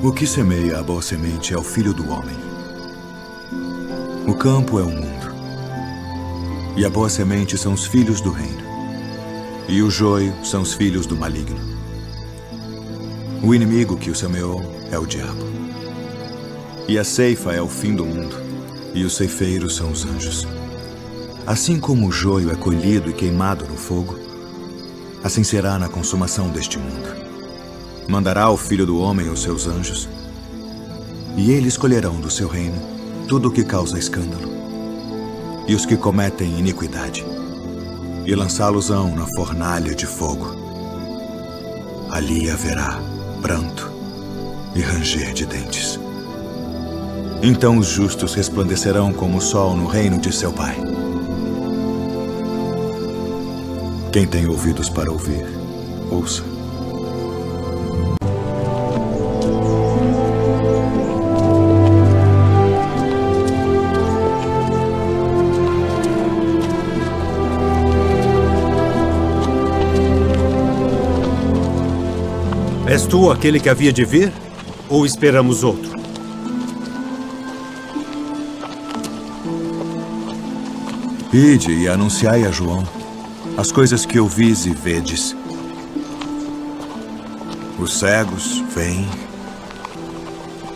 O que semeia a boa semente é o Filho do Homem. O campo é o mundo. E a boa semente são os filhos do reino. E o joio são os filhos do maligno. O inimigo que o semeou é o diabo. E a ceifa é o fim do mundo. E os ceifeiros são os anjos. Assim como o joio é colhido e queimado no fogo, assim será na consumação deste mundo. Mandará o Filho do Homem os seus anjos, e eles escolherão do seu reino tudo o que causa escândalo, e os que cometem iniquidade, e lançá-los-ão na fornalha de fogo. Ali haverá pranto e ranger de dentes. Então os justos resplandecerão como o sol no reino de seu Pai. Quem tem ouvidos para ouvir, ouça. És tu aquele que havia de vir? Ou esperamos outro? Ide e anunciai a João as coisas que ouvis e vedes. Os cegos veem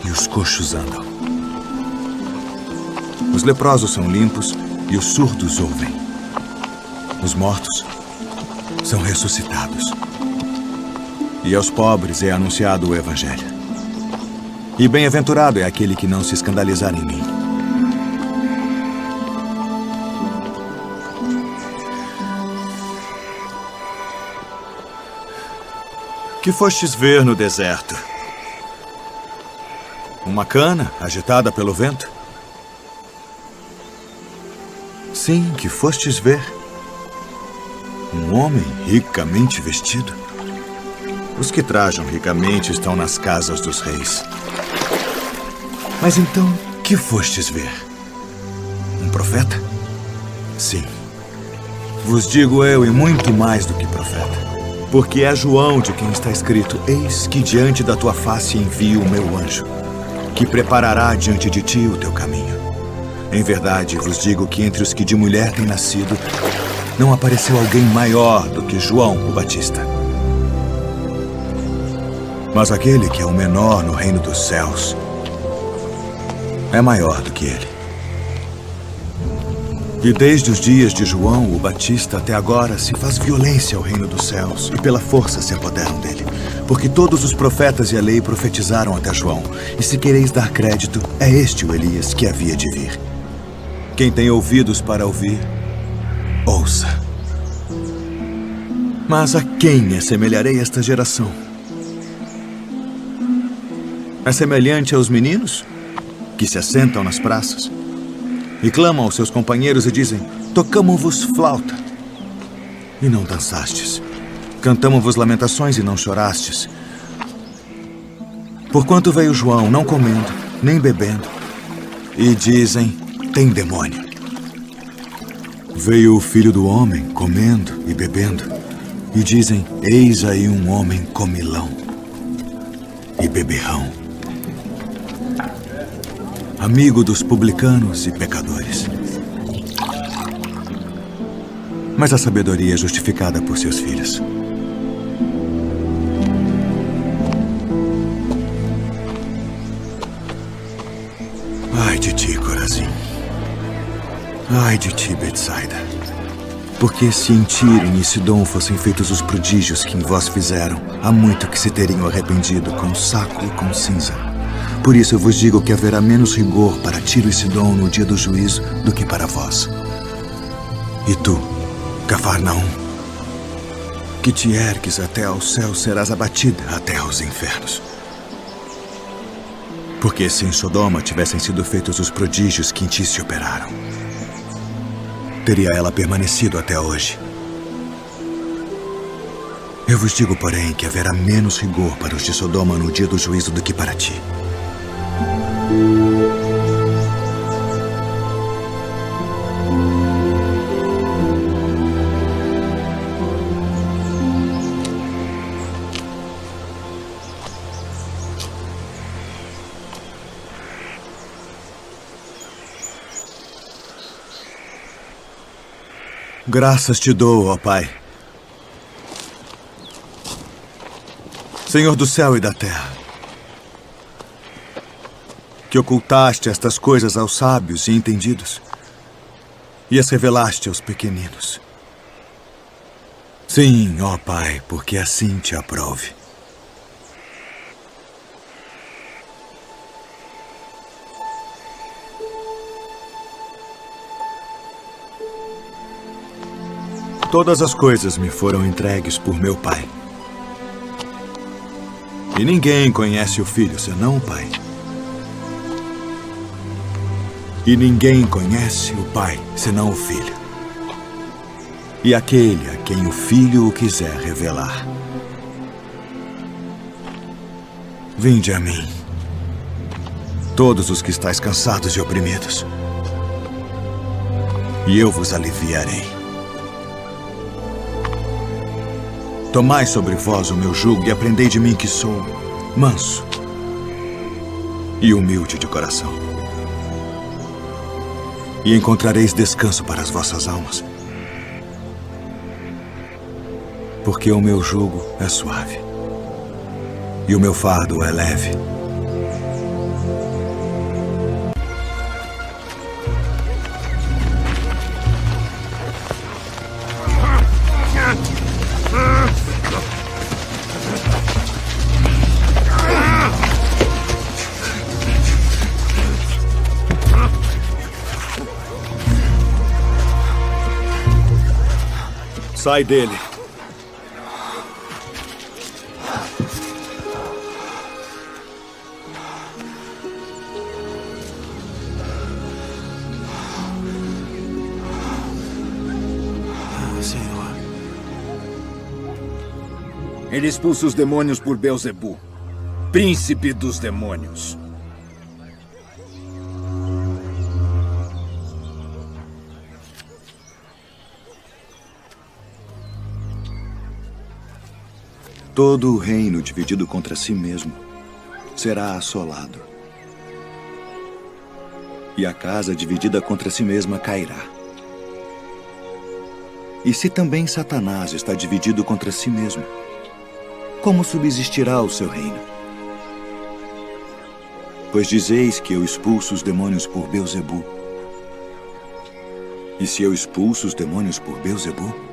e os coxos andam. Os leprosos são limpos e os surdos ouvem. Os mortos são ressuscitados. E aos pobres é anunciado o Evangelho. E bem-aventurado é aquele que não se escandalizar em mim. Que fostes ver no deserto? Uma cana agitada pelo vento? Sim, que fostes ver um homem ricamente vestido? Os que trajam ricamente estão nas casas dos reis. Mas então, que fostes ver? Um profeta? Sim. Vos digo eu, e muito mais do que profeta. Porque é João de quem está escrito: eis que diante da tua face envio o meu anjo, que preparará diante de ti o teu caminho. Em verdade, vos digo que entre os que de mulher têm nascido, não apareceu alguém maior do que João o Batista. Mas aquele que é o menor no reino dos céus é maior do que ele. E desde os dias de João o Batista até agora se faz violência ao reino dos céus, e pela força se apoderam dele. Porque todos os profetas e a lei profetizaram até João. E se quereis dar crédito, é este o Elias que havia de vir. Quem tem ouvidos para ouvir, ouça. Mas a quem assemelharei esta geração? É semelhante aos meninos que se assentam nas praças e clamam aos seus companheiros e dizem: tocamo-vos flauta e não dançastes, cantamo-vos lamentações e não chorastes. Porquanto veio João não comendo nem bebendo, e dizem: tem demônio. Veio o Filho do Homem comendo e bebendo, e dizem: eis aí um homem comilão e beberrão, amigo dos publicanos e pecadores. Mas a sabedoria é justificada por seus filhos. Ai de ti, Corazim. Ai de ti, Betsaida. Porque se em Tiro e em Sidom fossem feitos os prodígios que em vós fizeram, há muito que se teriam arrependido com saco e com cinza. Por isso eu vos digo que haverá menos rigor para Tiro e Sidom no dia do juízo do que para vós. E tu, Cafarnaum, que te ergues até ao céu, serás abatida até aos infernos. Porque se em Sodoma tivessem sido feitos os prodígios que em ti se operaram, teria ela permanecido até hoje. Eu vos digo, porém, que haverá menos rigor para os de Sodoma no dia do juízo do que para ti. Graças te dou, ó Pai. Senhor do céu e da terra, que ocultaste estas coisas aos sábios e entendidos e as revelaste aos pequeninos. Sim, ó Pai, porque assim te aprove. Todas as coisas me foram entregues por meu Pai. E ninguém conhece o Filho senão o Pai. E ninguém conhece o Pai senão o Filho. E aquele a quem o Filho o quiser revelar. Vinde a mim, todos os que estáis cansados e oprimidos, e eu vos aliviarei. Tomai sobre vós o meu jugo e aprendei de mim que sou manso e humilde de coração. E encontrareis descanso para as vossas almas. Porque o meu jugo é suave e o meu fardo é leve. Sai dele. Senhor. Ele expulsa os demônios por Beelzebu, príncipe dos demônios. Todo o reino dividido contra si mesmo será assolado. E a casa dividida contra si mesma cairá. E se também Satanás está dividido contra si mesmo, como subsistirá o seu reino? Pois dizeis que eu expulso os demônios por Beelzebu. E se eu expulso os demônios por Beelzebu,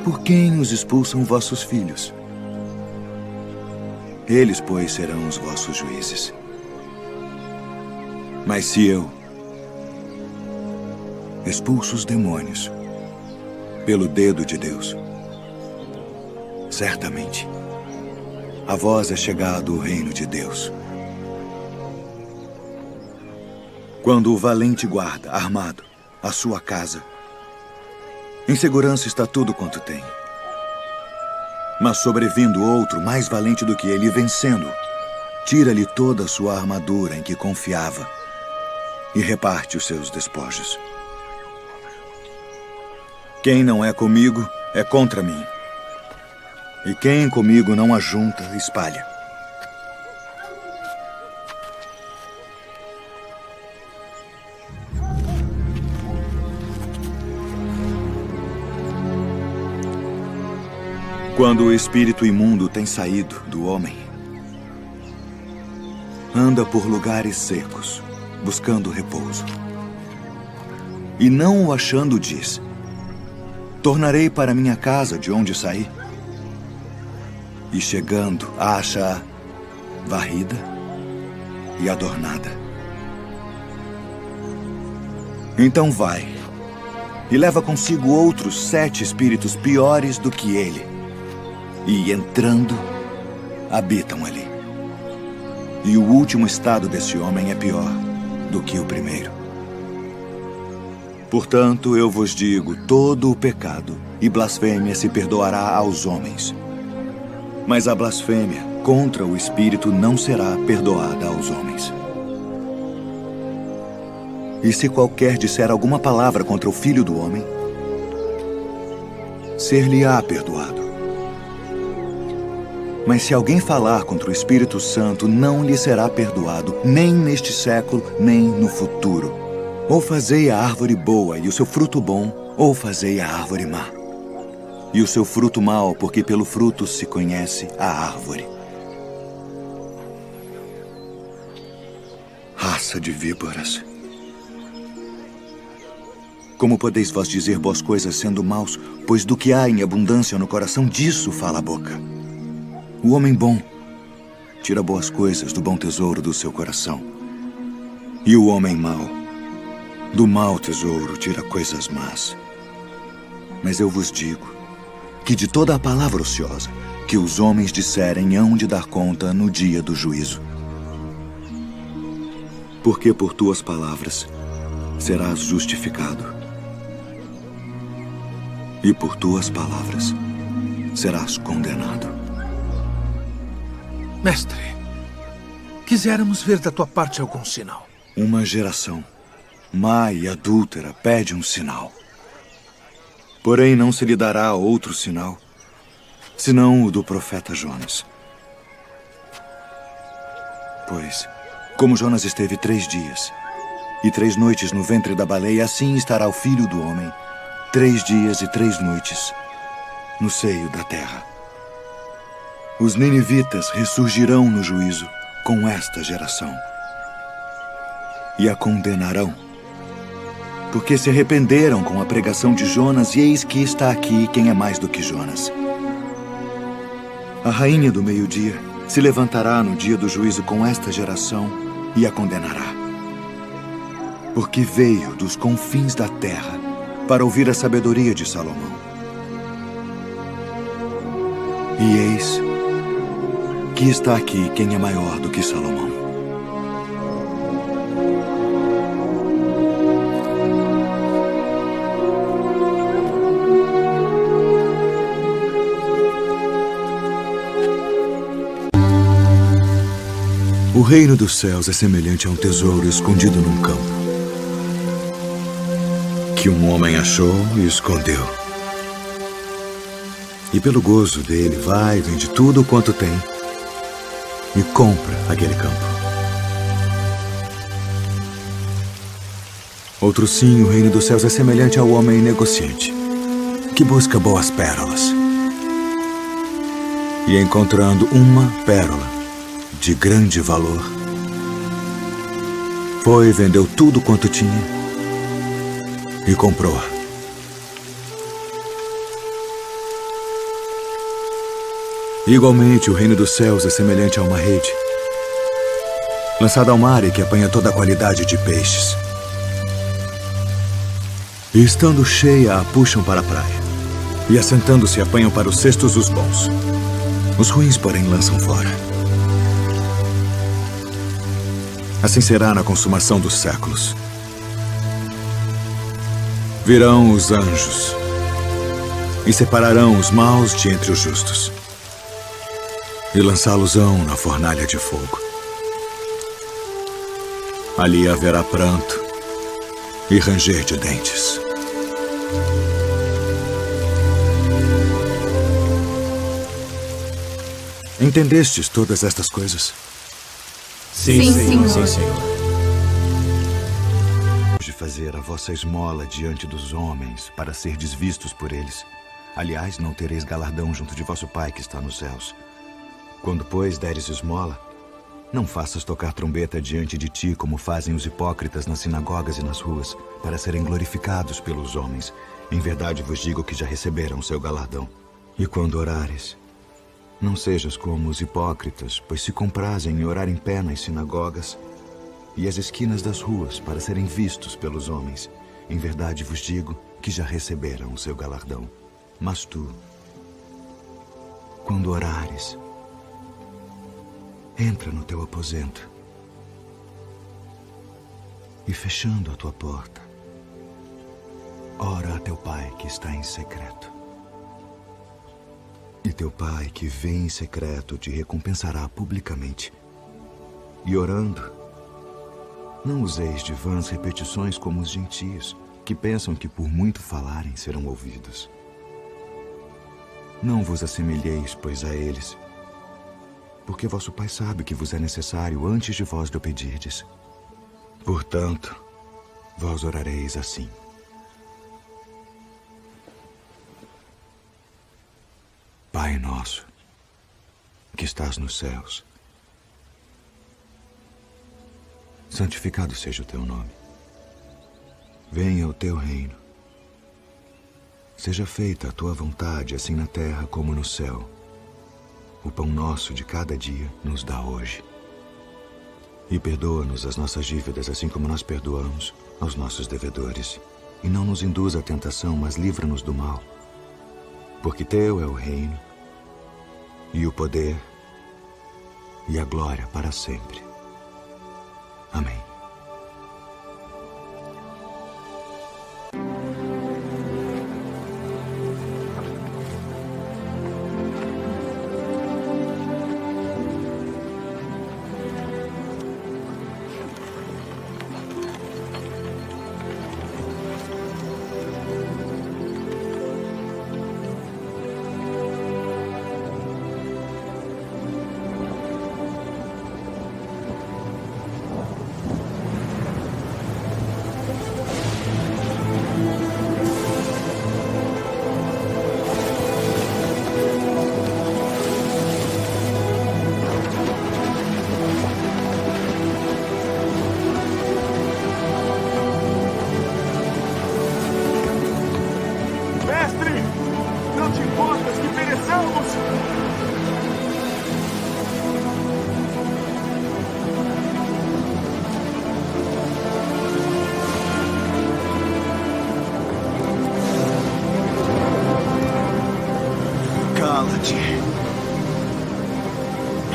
por quem os expulsam vossos filhos? Eles, pois, serão os vossos juízes. Mas se eu expulso os demônios pelo dedo de Deus, certamente a vós é chegado o reino de Deus. Quando o valente guarda, armado, a sua casa, em segurança está tudo quanto tem. Mas sobrevindo outro mais valente do que ele, vencendo, tira-lhe toda a sua armadura em que confiava e reparte os seus despojos. Quem não é comigo é contra mim. E quem comigo não ajunta, espalha. Quando o espírito imundo tem saído do homem, anda por lugares secos, buscando repouso. E não o achando, diz: tornarei para minha casa de onde saí. E chegando, acha-a varrida e adornada. Então vai e leva consigo outros 7 espíritos piores do que ele. E entrando, habitam ali. E o último estado desse homem é pior do que o primeiro. Portanto, eu vos digo, todo o pecado e blasfêmia se perdoará aos homens. Mas a blasfêmia contra o Espírito não será perdoada aos homens. E se qualquer disser alguma palavra contra o Filho do Homem, ser-lhe-á perdoado. Mas se alguém falar contra o Espírito Santo, não lhe será perdoado, nem neste século, nem no futuro. Ou fazei a árvore boa e o seu fruto bom, ou fazei a árvore má. E o seu fruto mau, porque pelo fruto se conhece a árvore. Raça de víboras. Como podeis vós dizer boas coisas sendo maus, pois do que há em abundância no coração, disso fala a boca. O homem bom tira boas coisas do bom tesouro do seu coração. E o homem mau, do mau tesouro, tira coisas más. Mas eu vos digo que de toda a palavra ociosa que os homens disserem hão de dar conta no dia do juízo. Porque por tuas palavras serás justificado, e por tuas palavras serás condenado. Mestre, quiséramos ver da tua parte algum sinal. Uma geração má e adúltera pede um sinal. Porém, não se lhe dará outro sinal, senão o do profeta Jonas. Pois, como Jonas esteve 3 dias e 3 noites no ventre da baleia, assim estará o Filho do Homem 3 dias e 3 noites no seio da terra. Os ninivitas ressurgirão no juízo com esta geração e a condenarão, porque se arrependeram com a pregação de Jonas, e eis que está aqui quem é mais do que Jonas. A rainha do meio-dia se levantará no dia do juízo com esta geração e a condenará, porque veio dos confins da terra para ouvir a sabedoria de Salomão. E eis que está aqui quem é maior do que Salomão. O reino dos céus é semelhante a um tesouro escondido num campo, que um homem achou e escondeu. E pelo gozo dele vai, vende tudo quanto tem e compra aquele campo. Outro sim, o reino dos céus é semelhante ao homem negociante, que busca boas pérolas. E encontrando uma pérola de grande valor, foi e vendeu tudo quanto tinha e comprou-a. Igualmente, o reino dos céus é semelhante a uma rede lançada ao mar e que apanha toda a qualidade de peixes. E estando cheia, a puxam para a praia, e assentando-se apanham para os cestos os bons. Os ruins, porém, lançam fora. Assim será na consumação dos séculos. Virão os anjos e separarão os maus de entre os justos e lançá-los-ão na fornalha de fogo. Ali haverá pranto e ranger de dentes. Entendestes todas estas coisas? Sim, Senhor. sim, Senhor. De fazer a vossa esmola diante dos homens, para serdes vistos por eles. Aliás, não tereis galardão junto de vosso Pai que está nos céus. Quando, pois, deres esmola, não faças tocar trombeta diante de ti, como fazem os hipócritas nas sinagogas e nas ruas, para serem glorificados pelos homens. Em verdade vos digo que já receberam seu galardão. E quando orares, não sejas como os hipócritas, pois se comprazem em orar em pé nas sinagogas e as esquinas das ruas para serem vistos pelos homens. Em verdade vos digo que já receberam o seu galardão. Mas tu, quando orares, entra no teu aposento e, fechando a tua porta, ora a teu Pai que está em secreto. E teu Pai que vê em secreto te recompensará publicamente. E orando, não useis de vãs repetições como os gentios, que pensam que por muito falarem serão ouvidos. Não vos assemelheis, pois, a eles, porque vosso Pai sabe que vos é necessário antes de vós lhe pedirdes. Portanto, Vós orareis assim: Pai nosso, que estás nos céus, santificado seja o teu nome. Venha o teu reino. Seja feita a tua vontade, assim na terra como no céu. O pão nosso de cada dia nos dá hoje. E perdoa-nos as nossas dívidas, assim como nós perdoamos aos nossos devedores. E não nos induza à tentação, mas livra-nos do mal. Porque teu é o reino, e o poder, e a glória para sempre. Amém.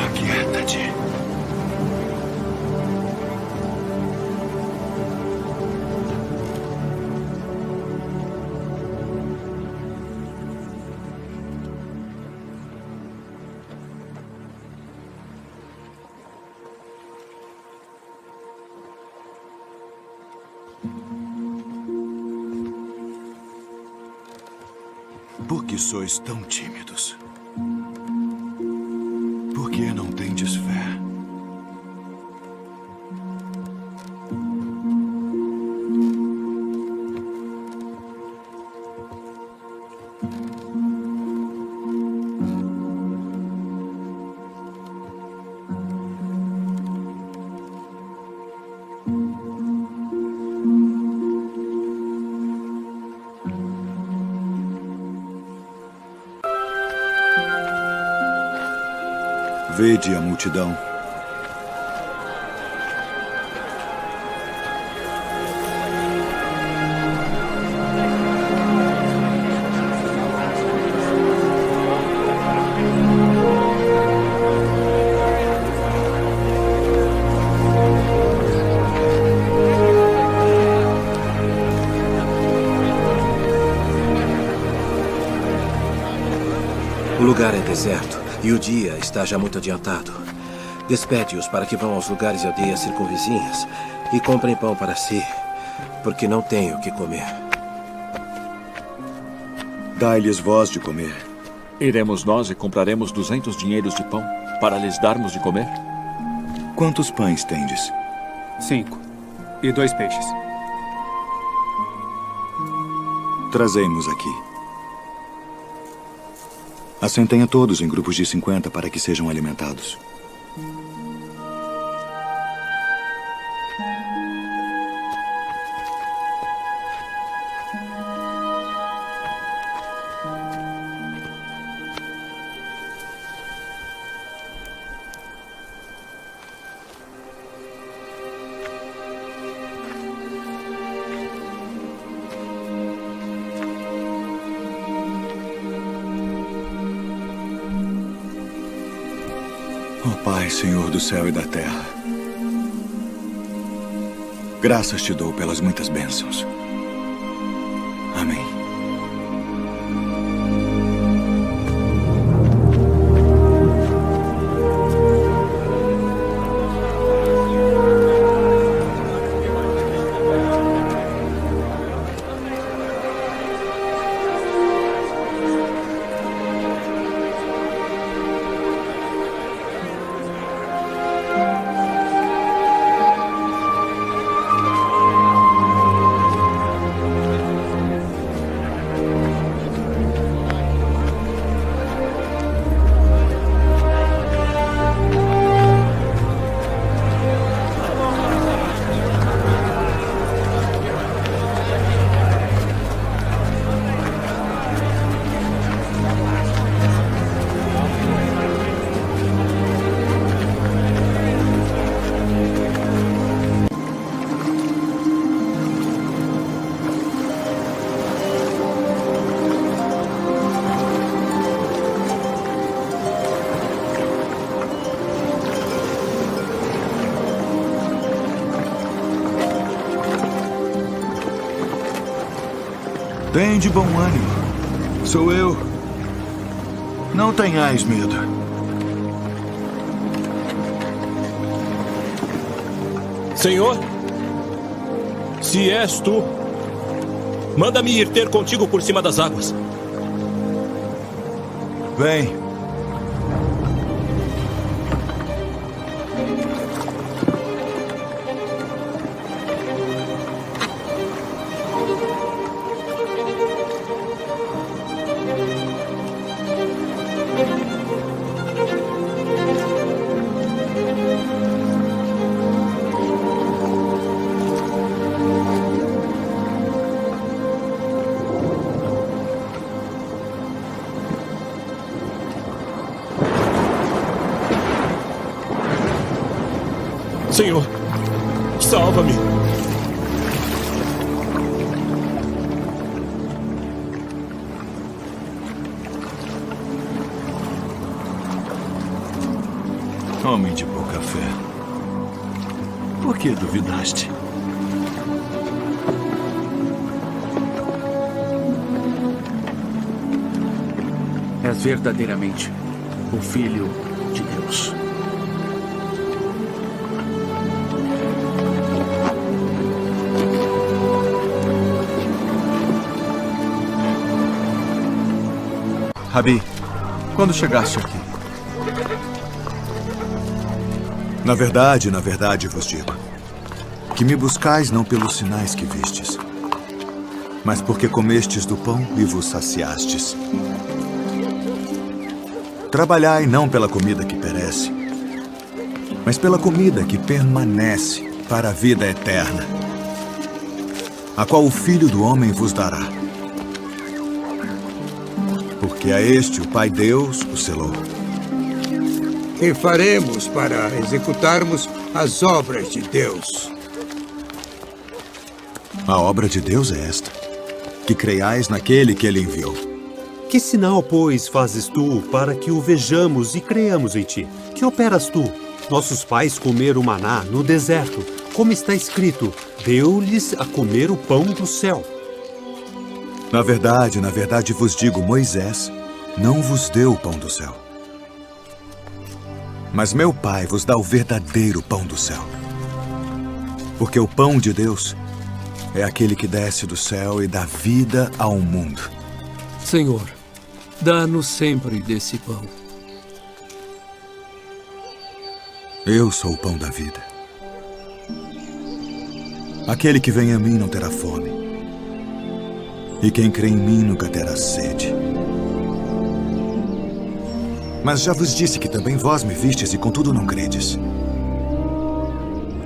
Aquieta-te. Por que sois tão tímidos? Por que não tendes fé? Vede a multidão. O lugar é deserto e o dia está já muito adiantado. Despede-os para que vão aos lugares e aldeias circunvizinhas e comprem pão para si, porque não têm o que comer. Dai-lhes vós de comer. Iremos nós e compraremos 200 dinheiros de pão para lhes darmos de comer? Quantos pães tendes? 5. E 2 peixes. Trazei-mos aqui. Assentem a todos em grupos de 50 para que sejam alimentados. Ó Pai, Senhor do céu e da terra, graças te dou pelas muitas bênçãos. Amém. Fiquem de bom ânimo. Sou eu. Não tenhais medo. Senhor, se és tu, manda-me ir ter contigo por cima das águas. Vem. Senhor, salva-me. Homem de pouca fé. Por que duvidaste? És verdadeiramente o Filho de Deus. Rabi, quando chegaste aqui? Na verdade vos digo, que me buscais não pelos sinais que vistes, mas porque comestes do pão e vos saciastes. Trabalhai não pela comida que perece, mas pela comida que permanece para a vida eterna, a qual o Filho do Homem vos dará. Porque a este o Pai Deus o selou. Que faremos para executarmos as obras de Deus? A obra de Deus é esta, que creiais naquele que ele enviou. Que sinal, pois, fazes tu para que o vejamos e creiamos em ti? Que operas tu? Nossos pais comeram maná no deserto, como está escrito, deu-lhes a comer o pão do céu. Na verdade vos digo, Moisés não vos deu o pão do céu. Mas meu Pai vos dá o verdadeiro pão do céu. Porque o pão de Deus é aquele que desce do céu e dá vida ao mundo. Senhor, dá-nos sempre desse pão. Eu sou o pão da vida. Aquele que vem a mim não terá fome. E quem crê em mim nunca terá sede. Mas já vos disse que também vós me vistes e contudo não credes.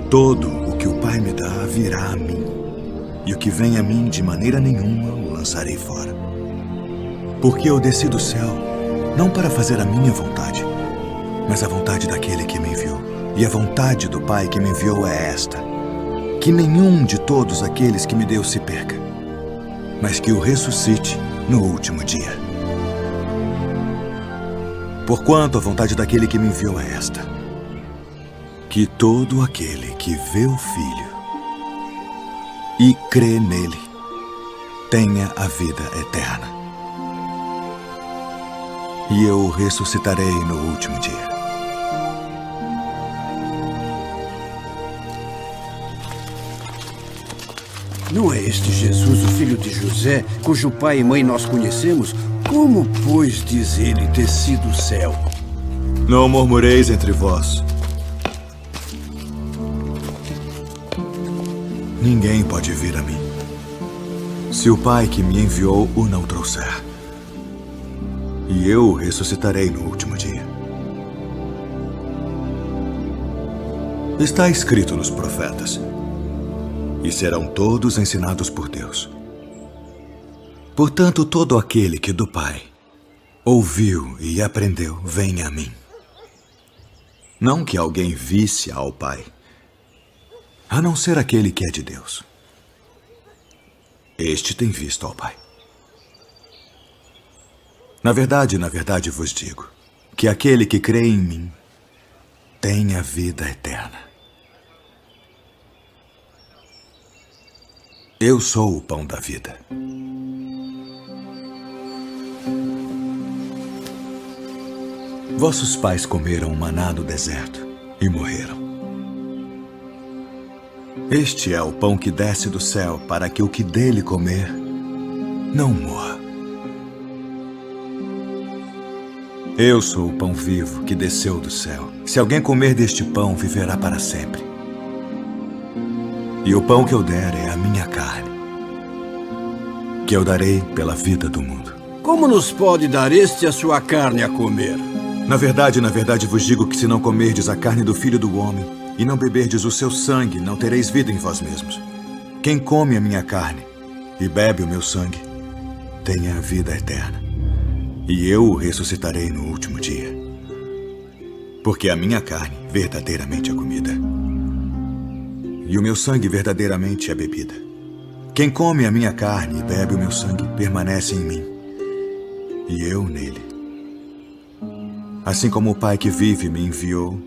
Todo o que o Pai me dá virá a mim. E o que vem a mim de maneira nenhuma o lançarei fora. Porque eu desci do céu, não para fazer a minha vontade, mas a vontade daquele que me enviou. E a vontade do Pai que me enviou é esta: que nenhum de todos aqueles que me deu se perca, mas que o ressuscite no último dia. Porquanto a vontade daquele que me enviou é esta: que todo aquele que vê o Filho e crê nele tenha a vida eterna. E eu o ressuscitarei no último dia. Não é este Jesus, o filho de José, cujo pai e mãe nós conhecemos? Como, pois, diz ele, desci do céu? Não murmureis entre vós. Ninguém pode vir a mim, se o Pai que me enviou o não trouxer. E eu o ressuscitarei no último dia. Está escrito nos profetas: e serão todos ensinados por Deus. Portanto, todo aquele que do Pai ouviu e aprendeu, vem a mim. Não que alguém visse ao Pai, a não ser aquele que é de Deus. Este tem visto ao Pai. Na verdade vos digo, que aquele que crê em mim tem a vida eterna. Eu sou o pão da vida. Vossos pais comeram maná no deserto e morreram. Este é o pão que desce do céu, para que o que dele comer não morra. Eu sou o pão vivo que desceu do céu. Se alguém comer deste pão, viverá para sempre. E o pão que eu der é a minha carne, que eu darei pela vida do mundo. Como nos pode dar este a sua carne a comer? Na verdade vos digo que se não comerdes a carne do Filho do Homem e não beberdes o seu sangue, não tereis vida em vós mesmos. Quem come a minha carne e bebe o meu sangue, tem a vida eterna. E eu o ressuscitarei no último dia. Porque a minha carne verdadeiramente é comida, e o meu sangue verdadeiramente é bebida. Quem come a minha carne e bebe o meu sangue permanece em mim, e eu nele. Assim como o Pai que vive me enviou,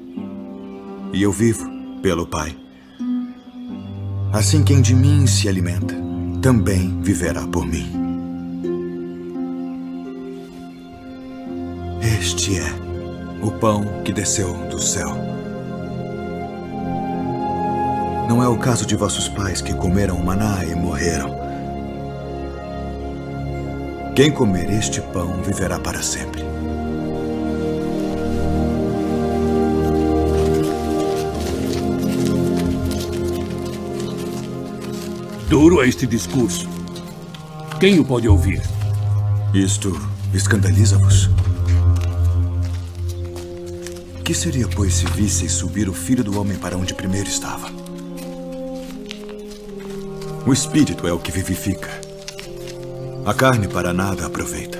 e eu vivo pelo Pai, assim quem de mim se alimenta também viverá por mim. Este é o pão que desceu do céu. Não é o caso de vossos pais que comeram o maná e morreram. Quem comer este pão viverá para sempre. Duro é este discurso. Quem o pode ouvir? Isto escandaliza-vos? Que seria, pois, se visseis subir o Filho do Homem para onde primeiro estava? O Espírito é o que vivifica. A carne para nada aproveita.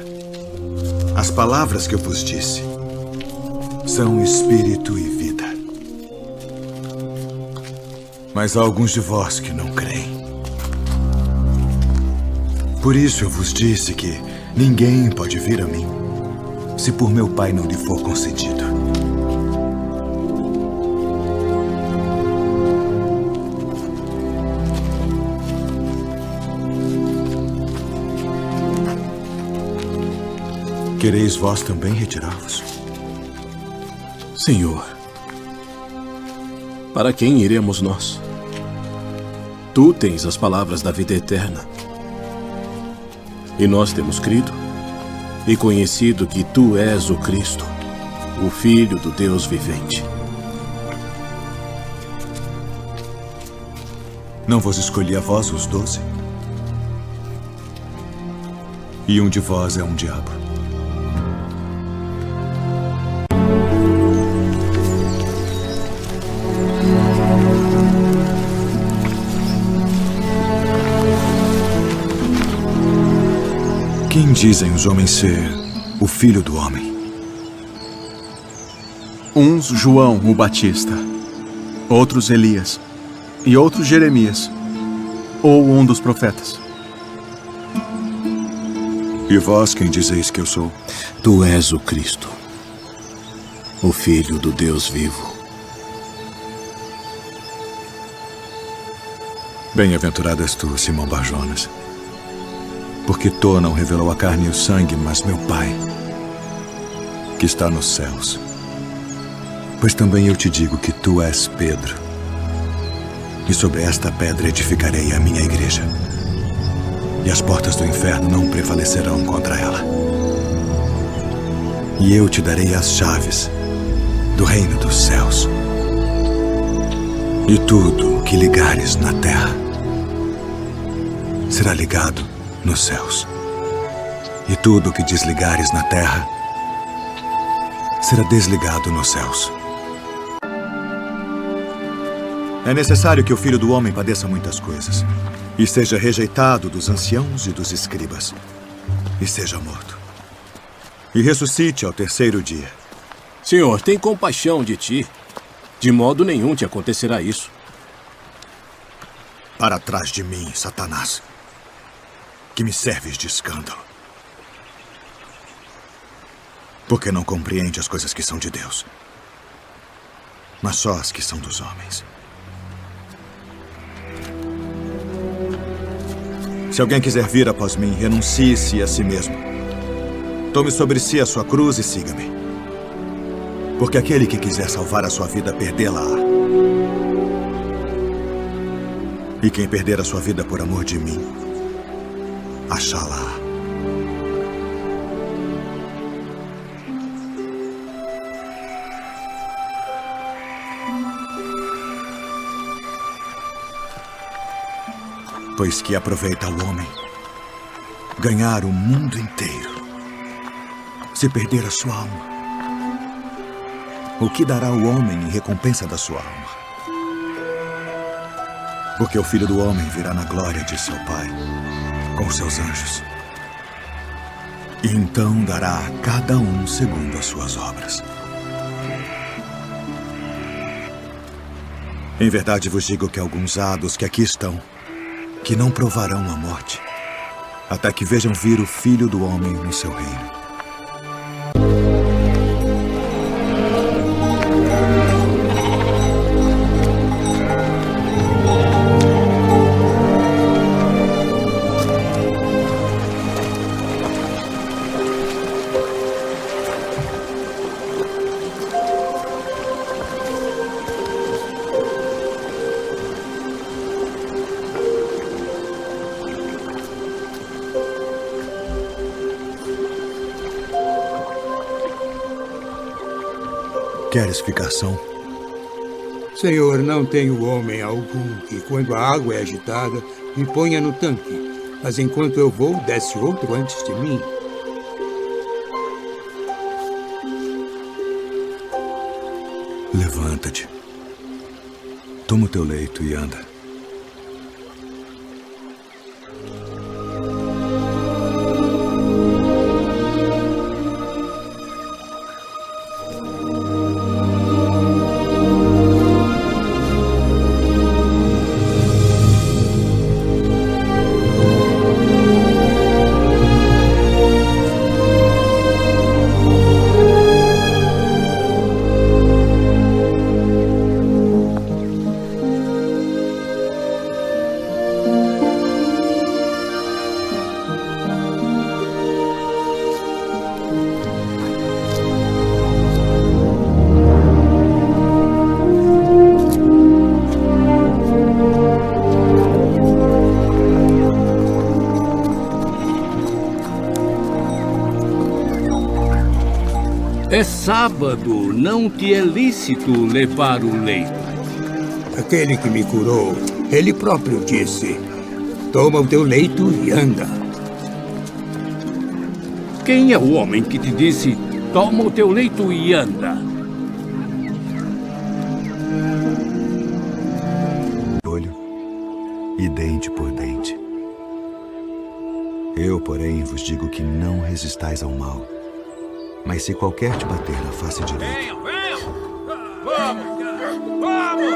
As palavras que eu vos disse são Espírito e vida. Mas há alguns de vós que não creem. Por isso eu vos disse que ninguém pode vir a mim se por meu Pai não lhe for concedido. Quereis vós também retirar-vos? Senhor, para quem iremos nós? Tu tens as palavras da vida eterna. E nós temos crido e conhecido que tu és o Cristo, o Filho do Deus vivente. Não vos escolhi a vós os 12? E um de vós é um diabo. Quem dizem os homens ser o Filho do Homem? Uns João o Batista, outros Elias, e outros Jeremias, ou um dos profetas. E vós quem dizeis que eu sou? Tu és o Cristo, o Filho do Deus vivo. Bem-aventurado és tu, Simão Bar-Jonas, porque tu não revelou a carne e o sangue, mas meu Pai, que está nos céus. Pois também eu te digo que tu és Pedro, e sobre esta pedra edificarei a minha igreja, e as portas do inferno não prevalecerão contra ela. E eu te darei as chaves do reino dos céus. E tudo o que ligares na terra será ligado nos céus. E tudo o que desligares na terra será desligado nos céus. É necessário que o Filho do Homem padeça muitas coisas, e seja rejeitado dos anciãos e dos escribas, e seja morto, e ressuscite ao terceiro dia. Senhor, tem compaixão de ti. De modo nenhum te acontecerá isso. Para trás de mim, Satanás, que me serves de escândalo. Porque não compreende as coisas que são de Deus, mas só as que são dos homens. Se alguém quiser vir após mim, renuncie-se a si mesmo. Tome sobre si a sua cruz e siga-me. Porque aquele que quiser salvar a sua vida, perdê-la-á. E quem perder a sua vida por amor de mim, achá-la-á. Pois que aproveita ao homem ganhar o mundo inteiro, se perder a sua alma? O que dará o homem em recompensa da sua alma? Porque o Filho do Homem virá na glória de seu Pai, com seus anjos. E então dará a cada um segundo as suas obras. Em verdade vos digo que alguns há dos que aqui estão, que não provarão a morte, até que vejam vir o Filho do Homem no seu reino. Queres ficação? Senhor, não tenho homem algum que, quando a água é agitada, me ponha no tanque. Mas enquanto eu vou, desce outro antes de mim. Levanta-te. Toma o teu leito e anda. É sábado, não te é lícito levar o leito. Aquele que me curou, ele próprio disse: toma o teu leito e anda. Quem é o homem que te disse, toma o teu leito e anda? Olho e dente por dente. Eu, porém, vos digo que não resistais ao mal. Mas se qualquer te bater na face direita... Venham, venham! Vamos, cara! Vamos!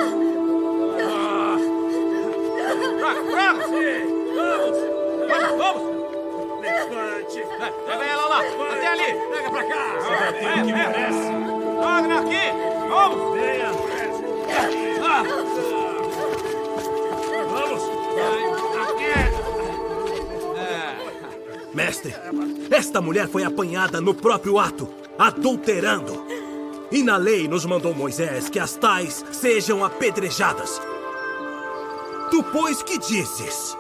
Traga! Vamos! Vamos! Levante! Pega ela lá! Até ali! Pega pra cá! Venha! Traga aqui! Vamos! Venha! Vamos! Mestre, esta mulher foi apanhada no próprio ato, adulterando. E na lei nos mandou Moisés que as tais sejam apedrejadas. Tu, pois, que dizes?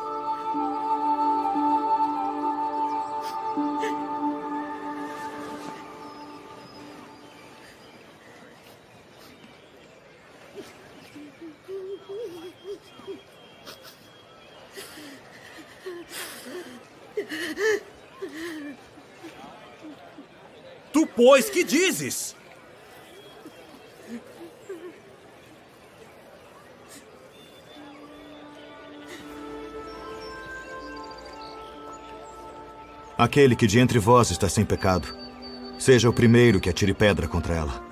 Tu, pois, que dizes? Aquele que de entre vós está sem pecado, seja o primeiro que atire pedra contra ela.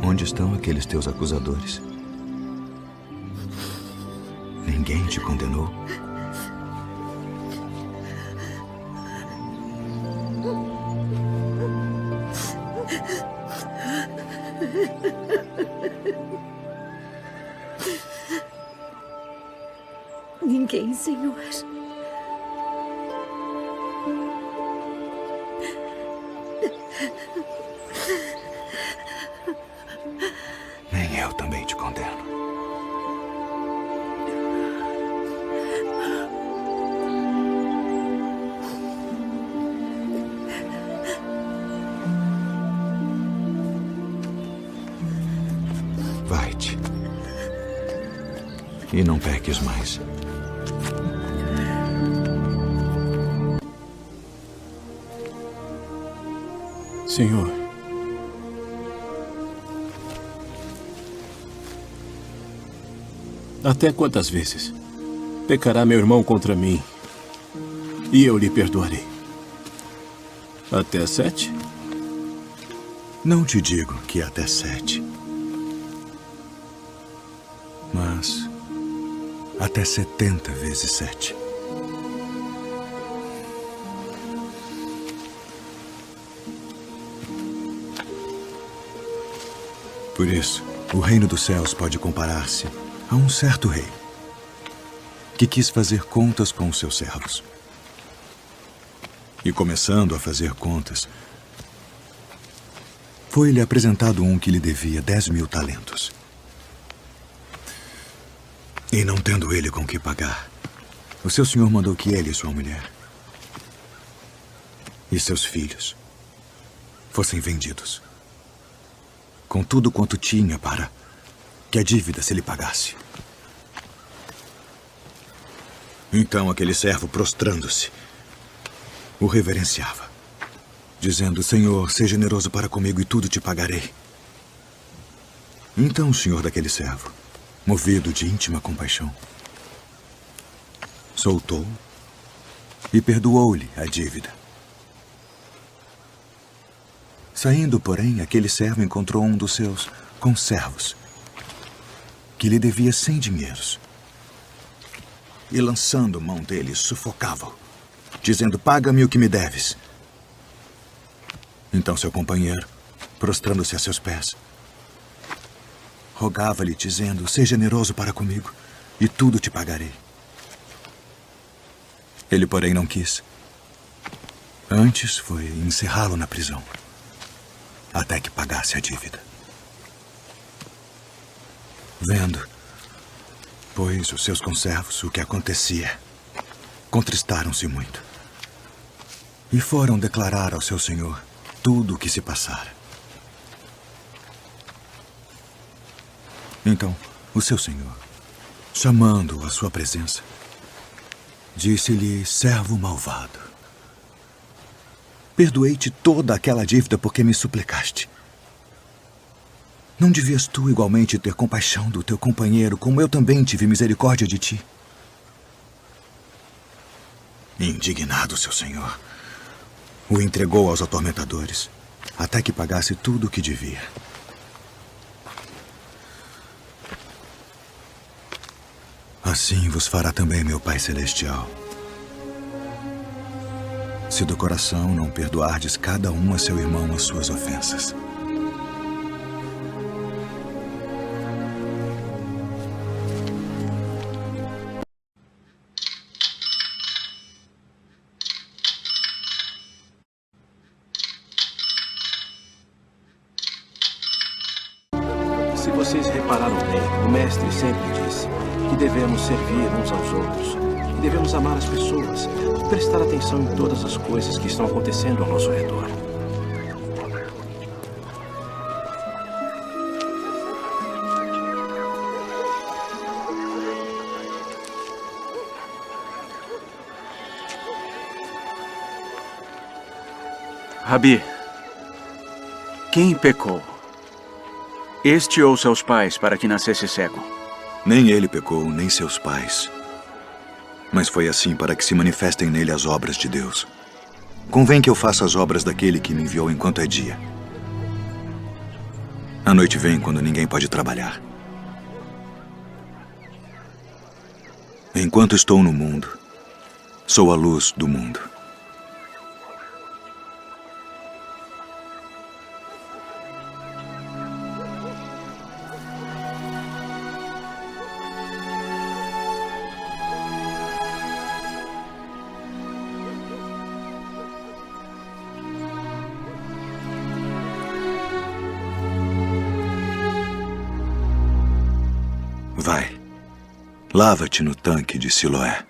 Onde estão aqueles teus acusadores? Ninguém te condenou? Ninguém, Senhor. Nem eu também te condeno. Vai-te. E não peques mais. Senhor, até quantas vezes pecará meu irmão contra mim e eu lhe perdoarei? Até 7? Não te digo que até 7. Mas até 70 vezes 7. Por isso, o reino dos céus pode comparar-se a um certo rei que quis fazer contas com os seus servos. E começando a fazer contas, foi-lhe apresentado um que lhe devia 10.000 talentos. E não tendo ele com que pagar, o seu senhor mandou que ele e sua mulher e seus filhos fossem vendidos, com tudo quanto tinha, para que a dívida se lhe pagasse. Então aquele servo, prostrando-se, o reverenciava, dizendo: Senhor, seja generoso para comigo e tudo te pagarei. Então o senhor daquele servo, movido de íntima compaixão, soltou e perdoou-lhe a dívida. Saindo, porém, aquele servo encontrou um dos seus conservos, que lhe devia 100 dinheiros. E lançando mão dele, sufocava-o, dizendo: paga-me o que me deves. Então seu companheiro, prostrando-se a seus pés, rogava-lhe, dizendo: seja generoso para comigo, e tudo te pagarei. Ele, porém, não quis. Antes foi encerrá-lo na prisão, até que pagasse a dívida. Vendo, pois, os seus conservos o que acontecia, contristaram-se muito e foram declarar ao seu senhor tudo o que se passara. Então, o seu senhor, chamando-o à sua presença, disse-lhe: servo malvado, perdoei-te toda aquela dívida porque me suplicaste. Não devias tu igualmente ter compaixão do teu companheiro, como eu também tive misericórdia de ti? Indignado, seu senhor o entregou aos atormentadores, até que pagasse tudo o que devia. Assim vos fará também meu Pai Celestial, se do coração não perdoardes cada um a seu irmão as suas ofensas. Se vocês repararam bem, o mestre sempre disse que devemos servir uns aos outros, que devemos amar as pessoas e prestar atenção em todas as coisas que estão acontecendo ao nosso redor. Rabi, quem pecou? Este ou seus pais, para que nascesse cego? Nem ele pecou, nem seus pais. Mas foi assim para que se manifestem nele as obras de Deus. Convém que eu faça as obras daquele que me enviou enquanto é dia. A noite vem quando ninguém pode trabalhar. Enquanto estou no mundo, sou a luz do mundo. Vai, lava-te no tanque de Siloé.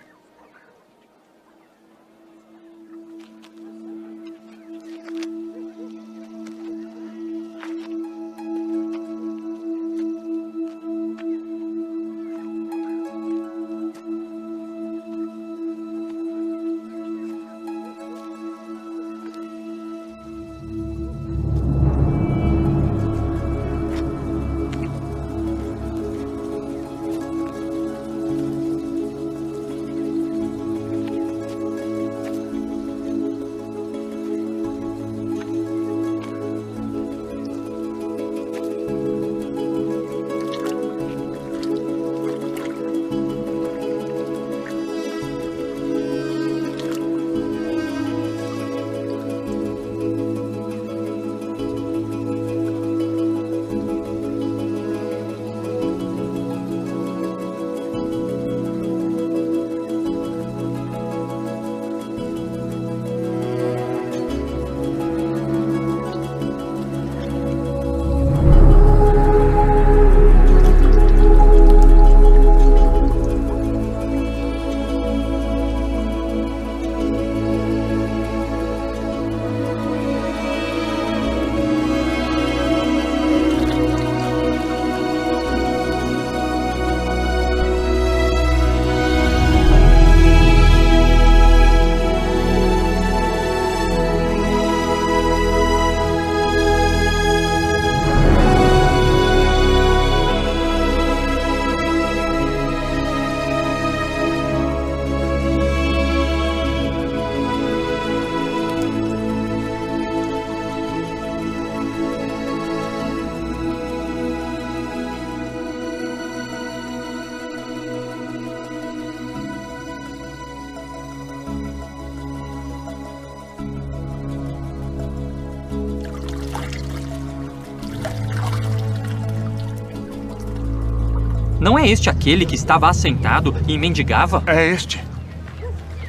Não é este aquele que estava assentado e mendigava? É este.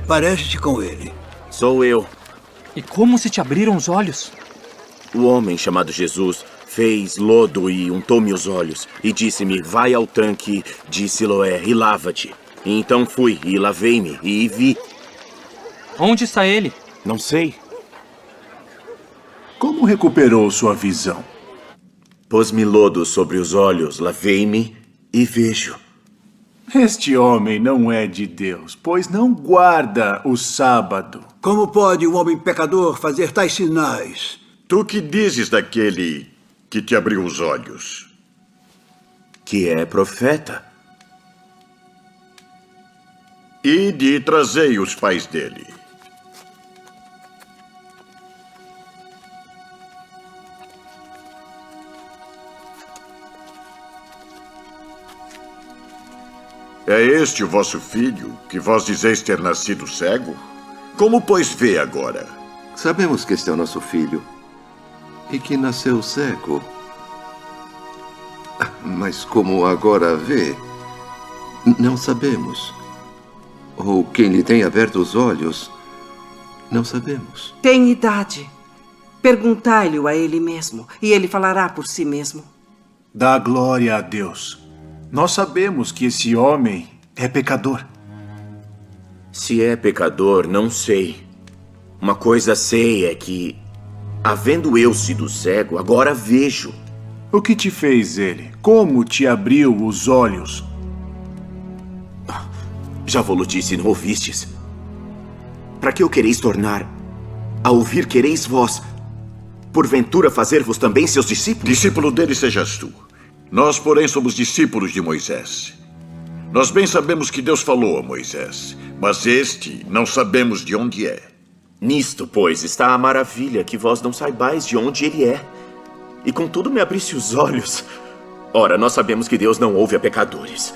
Parece-te com ele. Sou eu. E como se te abriram os olhos? O homem chamado Jesus fez lodo e untou-me os olhos e disse-me, vai ao tanque de Siloé e lava-te. E então fui e lavei-me e vi. Onde está ele? Não sei. Como recuperou sua visão? Pôs-me lodo sobre os olhos, lavei-me e vejo. Este homem não é de Deus, pois não guarda o sábado. Como pode um homem pecador fazer tais sinais? Tu que dizes daquele que te abriu os olhos? Que é profeta. Ide e trazei os pais dele. É este o vosso filho, que vós dizeis ter nascido cego? Como, pois, vê agora? Sabemos que este é o nosso filho e que nasceu cego. Mas como agora vê, não sabemos. Ou quem lhe tem aberto os olhos, não sabemos. Tem idade. Perguntai-lhe a ele mesmo, e ele falará por si mesmo. Dá glória a Deus. Nós sabemos que esse homem é pecador. Se é pecador, não sei. Uma coisa sei é que, havendo eu sido cego, agora vejo. O que te fez ele? Como te abriu os olhos? Já vos disse, não ouvistes? Para que o quereis tornar? A ouvir quereis vós, porventura fazer-vos também seus discípulos? Discípulo dele sejas tu. Nós, porém, somos discípulos de Moisés. Nós bem sabemos que Deus falou a Moisés, mas este não sabemos de onde é. Nisto, pois, está a maravilha, que vós não saibais de onde ele é. e contudo me abrisse os olhos. Ora, nós sabemos que Deus não ouve a pecadores.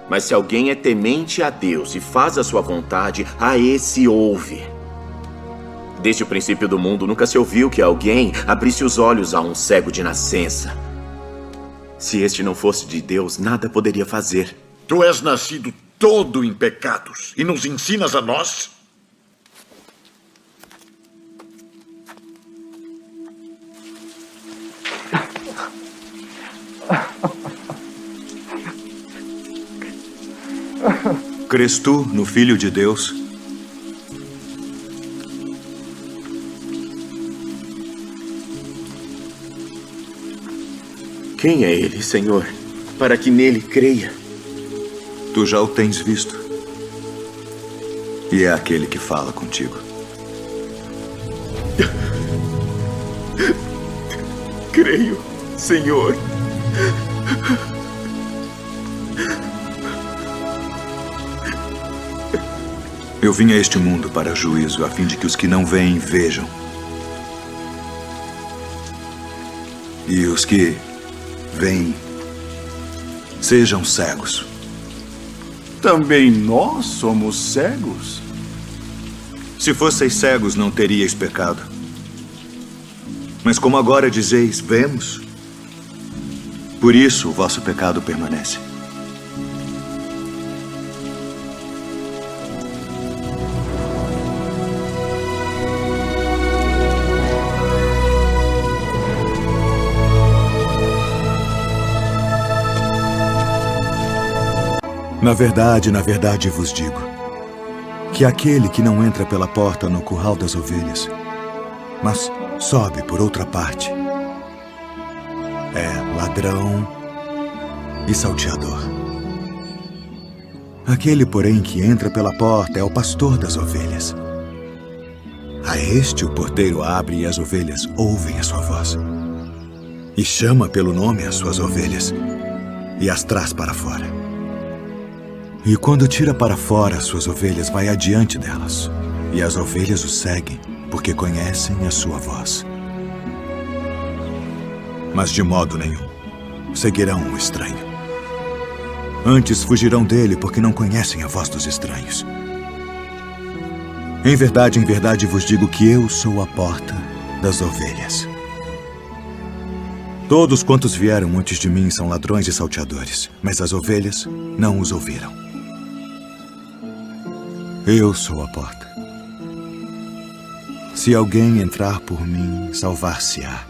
Mas se alguém é temente a Deus e faz a sua vontade, a esse ouve. Desde o princípio do mundo, nunca se ouviu que alguém abrisse os olhos a um cego de nascença. Se este não fosse de Deus, nada poderia fazer. Tu és nascido todo em pecados e nos ensinas a nós? Crês tu no Filho de Deus? Quem é ele, Senhor, para que nele creia? Tu já o tens visto. E é aquele que fala contigo. Creio, Senhor. Eu vim a este mundo para juízo, a fim de que os que não veem, vejam. E os que veem, sejam cegos. Também nós somos cegos? Se fosseis cegos, não teríeis pecado. Mas como agora dizeis, vemos, por isso o vosso pecado permanece. Na verdade vos digo, que aquele que não entra pela porta no curral das ovelhas, mas sobe por outra parte, é ladrão e salteador. Aquele, porém, que entra pela porta é o pastor das ovelhas. A este o porteiro abre e as ovelhas ouvem a sua voz. E chama pelo nome as suas ovelhas e as traz para fora. E quando tira para fora as suas ovelhas, vai adiante delas. E as ovelhas o seguem, porque conhecem a sua voz. Mas de modo nenhum seguirão o estranho. Antes fugirão dele, porque não conhecem a voz dos estranhos. Em verdade vos digo que eu sou a porta das ovelhas. Todos quantos vieram antes de mim são ladrões e salteadores, mas as ovelhas não os ouviram. Eu sou a porta. Se alguém entrar por mim, salvar-se-á.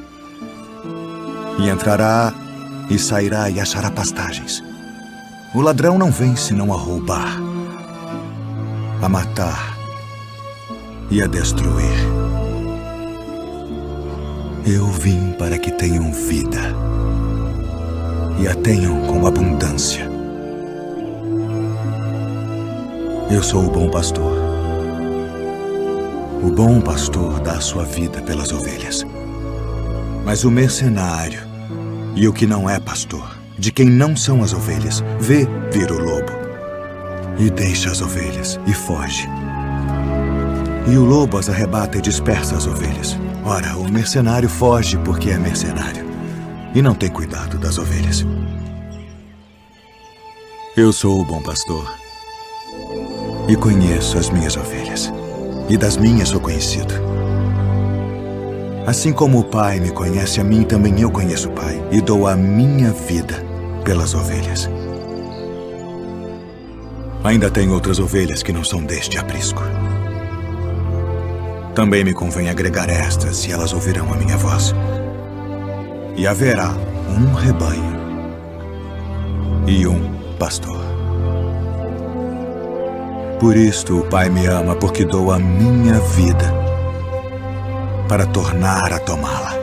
E entrará e sairá e achará pastagens. O ladrão não vem senão a roubar, a matar e a destruir. Eu vim para que tenham vida e a tenham com abundância. Eu sou o bom pastor. O bom pastor dá a sua vida pelas ovelhas. Mas o mercenário e o que não é pastor, de quem não são as ovelhas, vê vir o lobo e deixa as ovelhas e foge. E o lobo as arrebata e dispersa as ovelhas. Ora, o mercenário foge porque é mercenário e não tem cuidado das ovelhas. Eu sou o bom pastor e conheço as minhas ovelhas, e das minhas sou conhecido. Assim como o Pai me conhece a mim, também eu conheço o Pai, e dou a minha vida pelas ovelhas. Ainda tenho outras ovelhas que não são deste aprisco. Também me convém agregar estas, e elas ouvirão a minha voz. E haverá um rebanho e um pastor. Por isto o Pai me ama, porque dou a minha vida para tornar a tomá-la.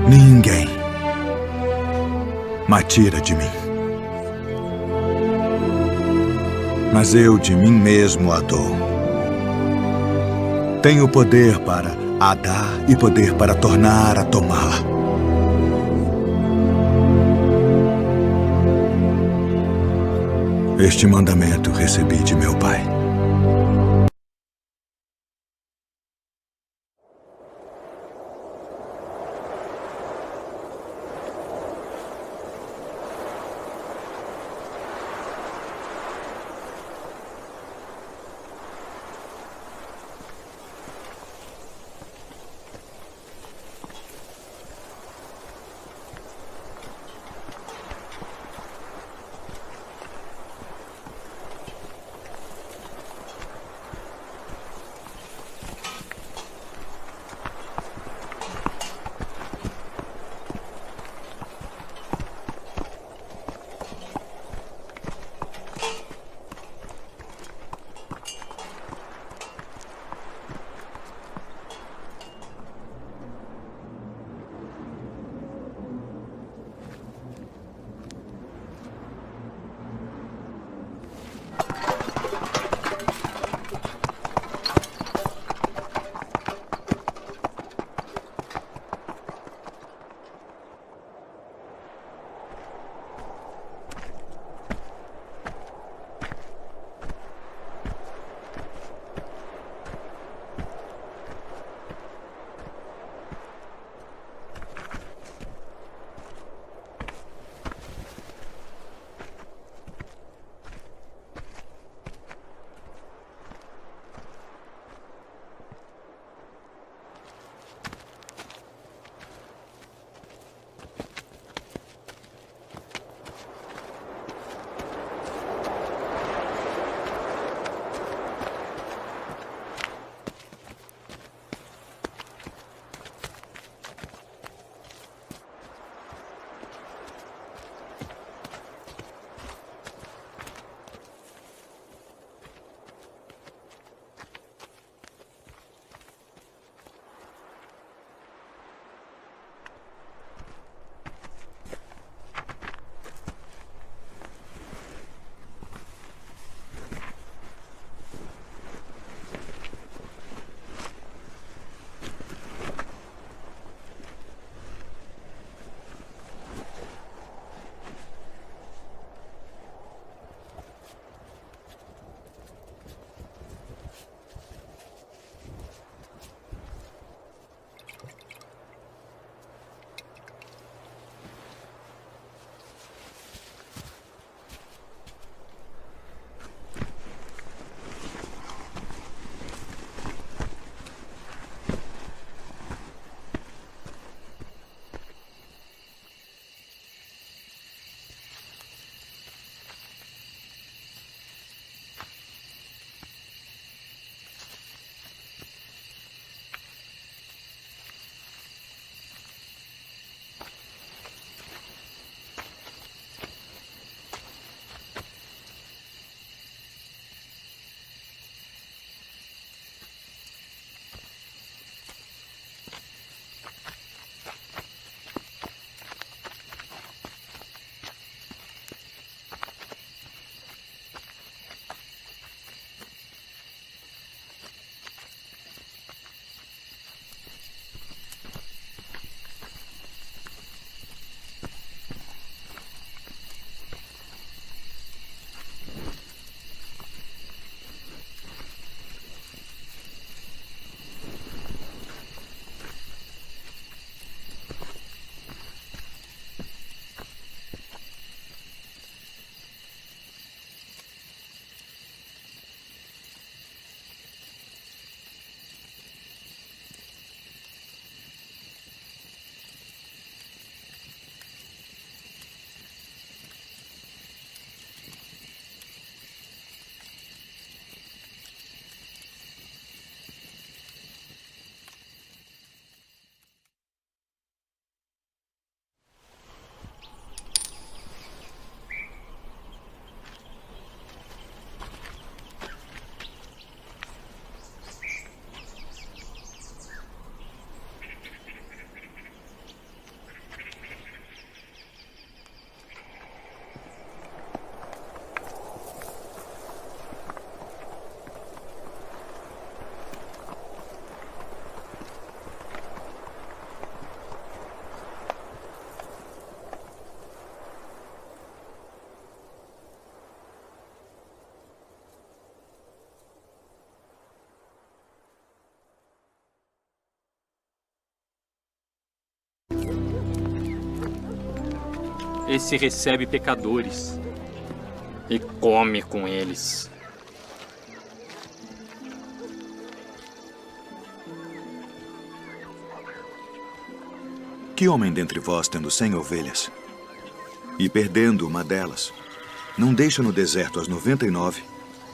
Ninguém me tira de mim, mas eu de mim mesmo a dou. Tenho poder para a dar e poder para tornar a tomá-la. Este mandamento recebi de meu Pai. esse recebe pecadores e come com eles. Que homem dentre vós, tendo 100 ovelhas, e perdendo uma delas, não deixa no deserto as 99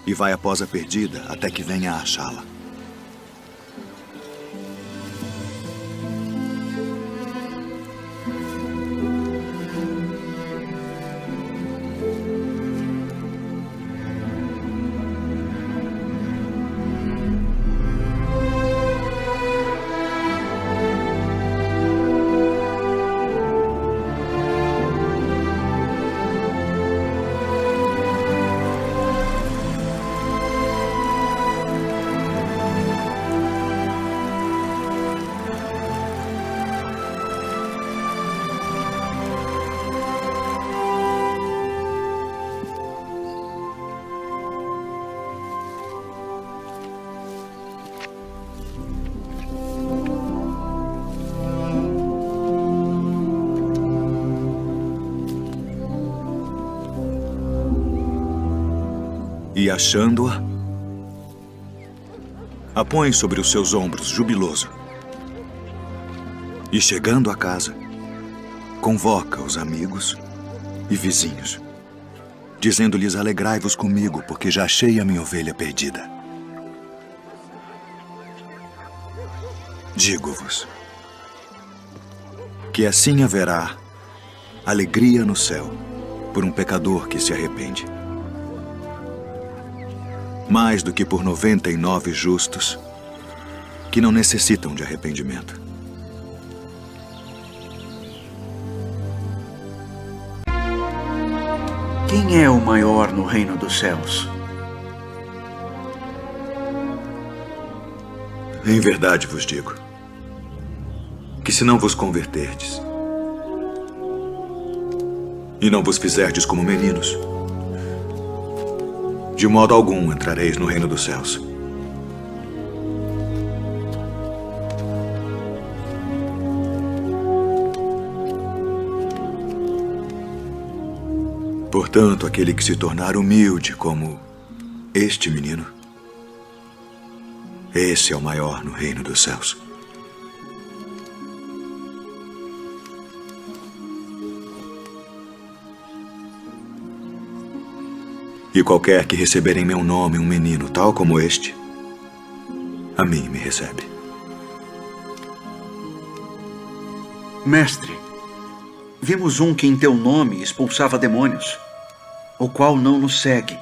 e vai após a perdida até que venha a achá-la? E achando-a, a põe sobre os seus ombros, jubiloso. E chegando a casa, convoca os amigos e vizinhos, dizendo-lhes: alegrai-vos comigo, porque já achei a minha ovelha perdida. Digo-vos que assim haverá alegria no céu por um pecador que se arrepende, mais do que por 99 justos que não necessitam de arrependimento. Quem é o maior no reino dos céus? Em verdade vos digo que se não vos converterdes e não vos fizerdes como meninos, de modo algum entrareis no reino dos céus. Portanto, aquele que se tornar humilde como este menino, esse é o maior no reino dos céus. E qualquer que receber em meu nome um menino tal como este, a mim me recebe. Mestre, vimos um que em teu nome expulsava demônios, o qual não nos segue.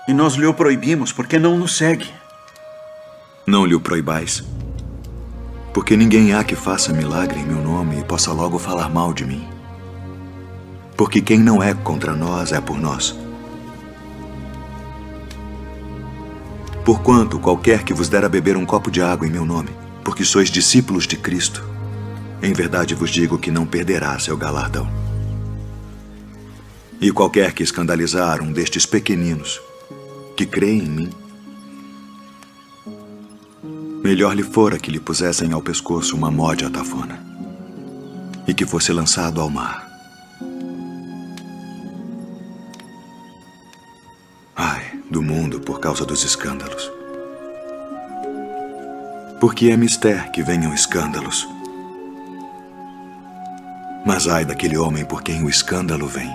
E nós lhe o proibimos porque não nos segue. Não lhe o proibais, porque ninguém há que faça milagre em meu nome e possa logo falar mal de mim. Porque quem não é contra nós é por nós. Porquanto qualquer que vos der a beber um copo de água em meu nome, porque sois discípulos de Cristo, em verdade vos digo que não perderá seu galardão. E qualquer que escandalizar um destes pequeninos que creem em mim, melhor lhe fora que lhe pusessem ao pescoço uma mó de atafona e que fosse lançado ao mar. Ai, do mundo por causa dos escândalos. Porque é mister que venham escândalos. Mas ai daquele homem por quem o escândalo vem.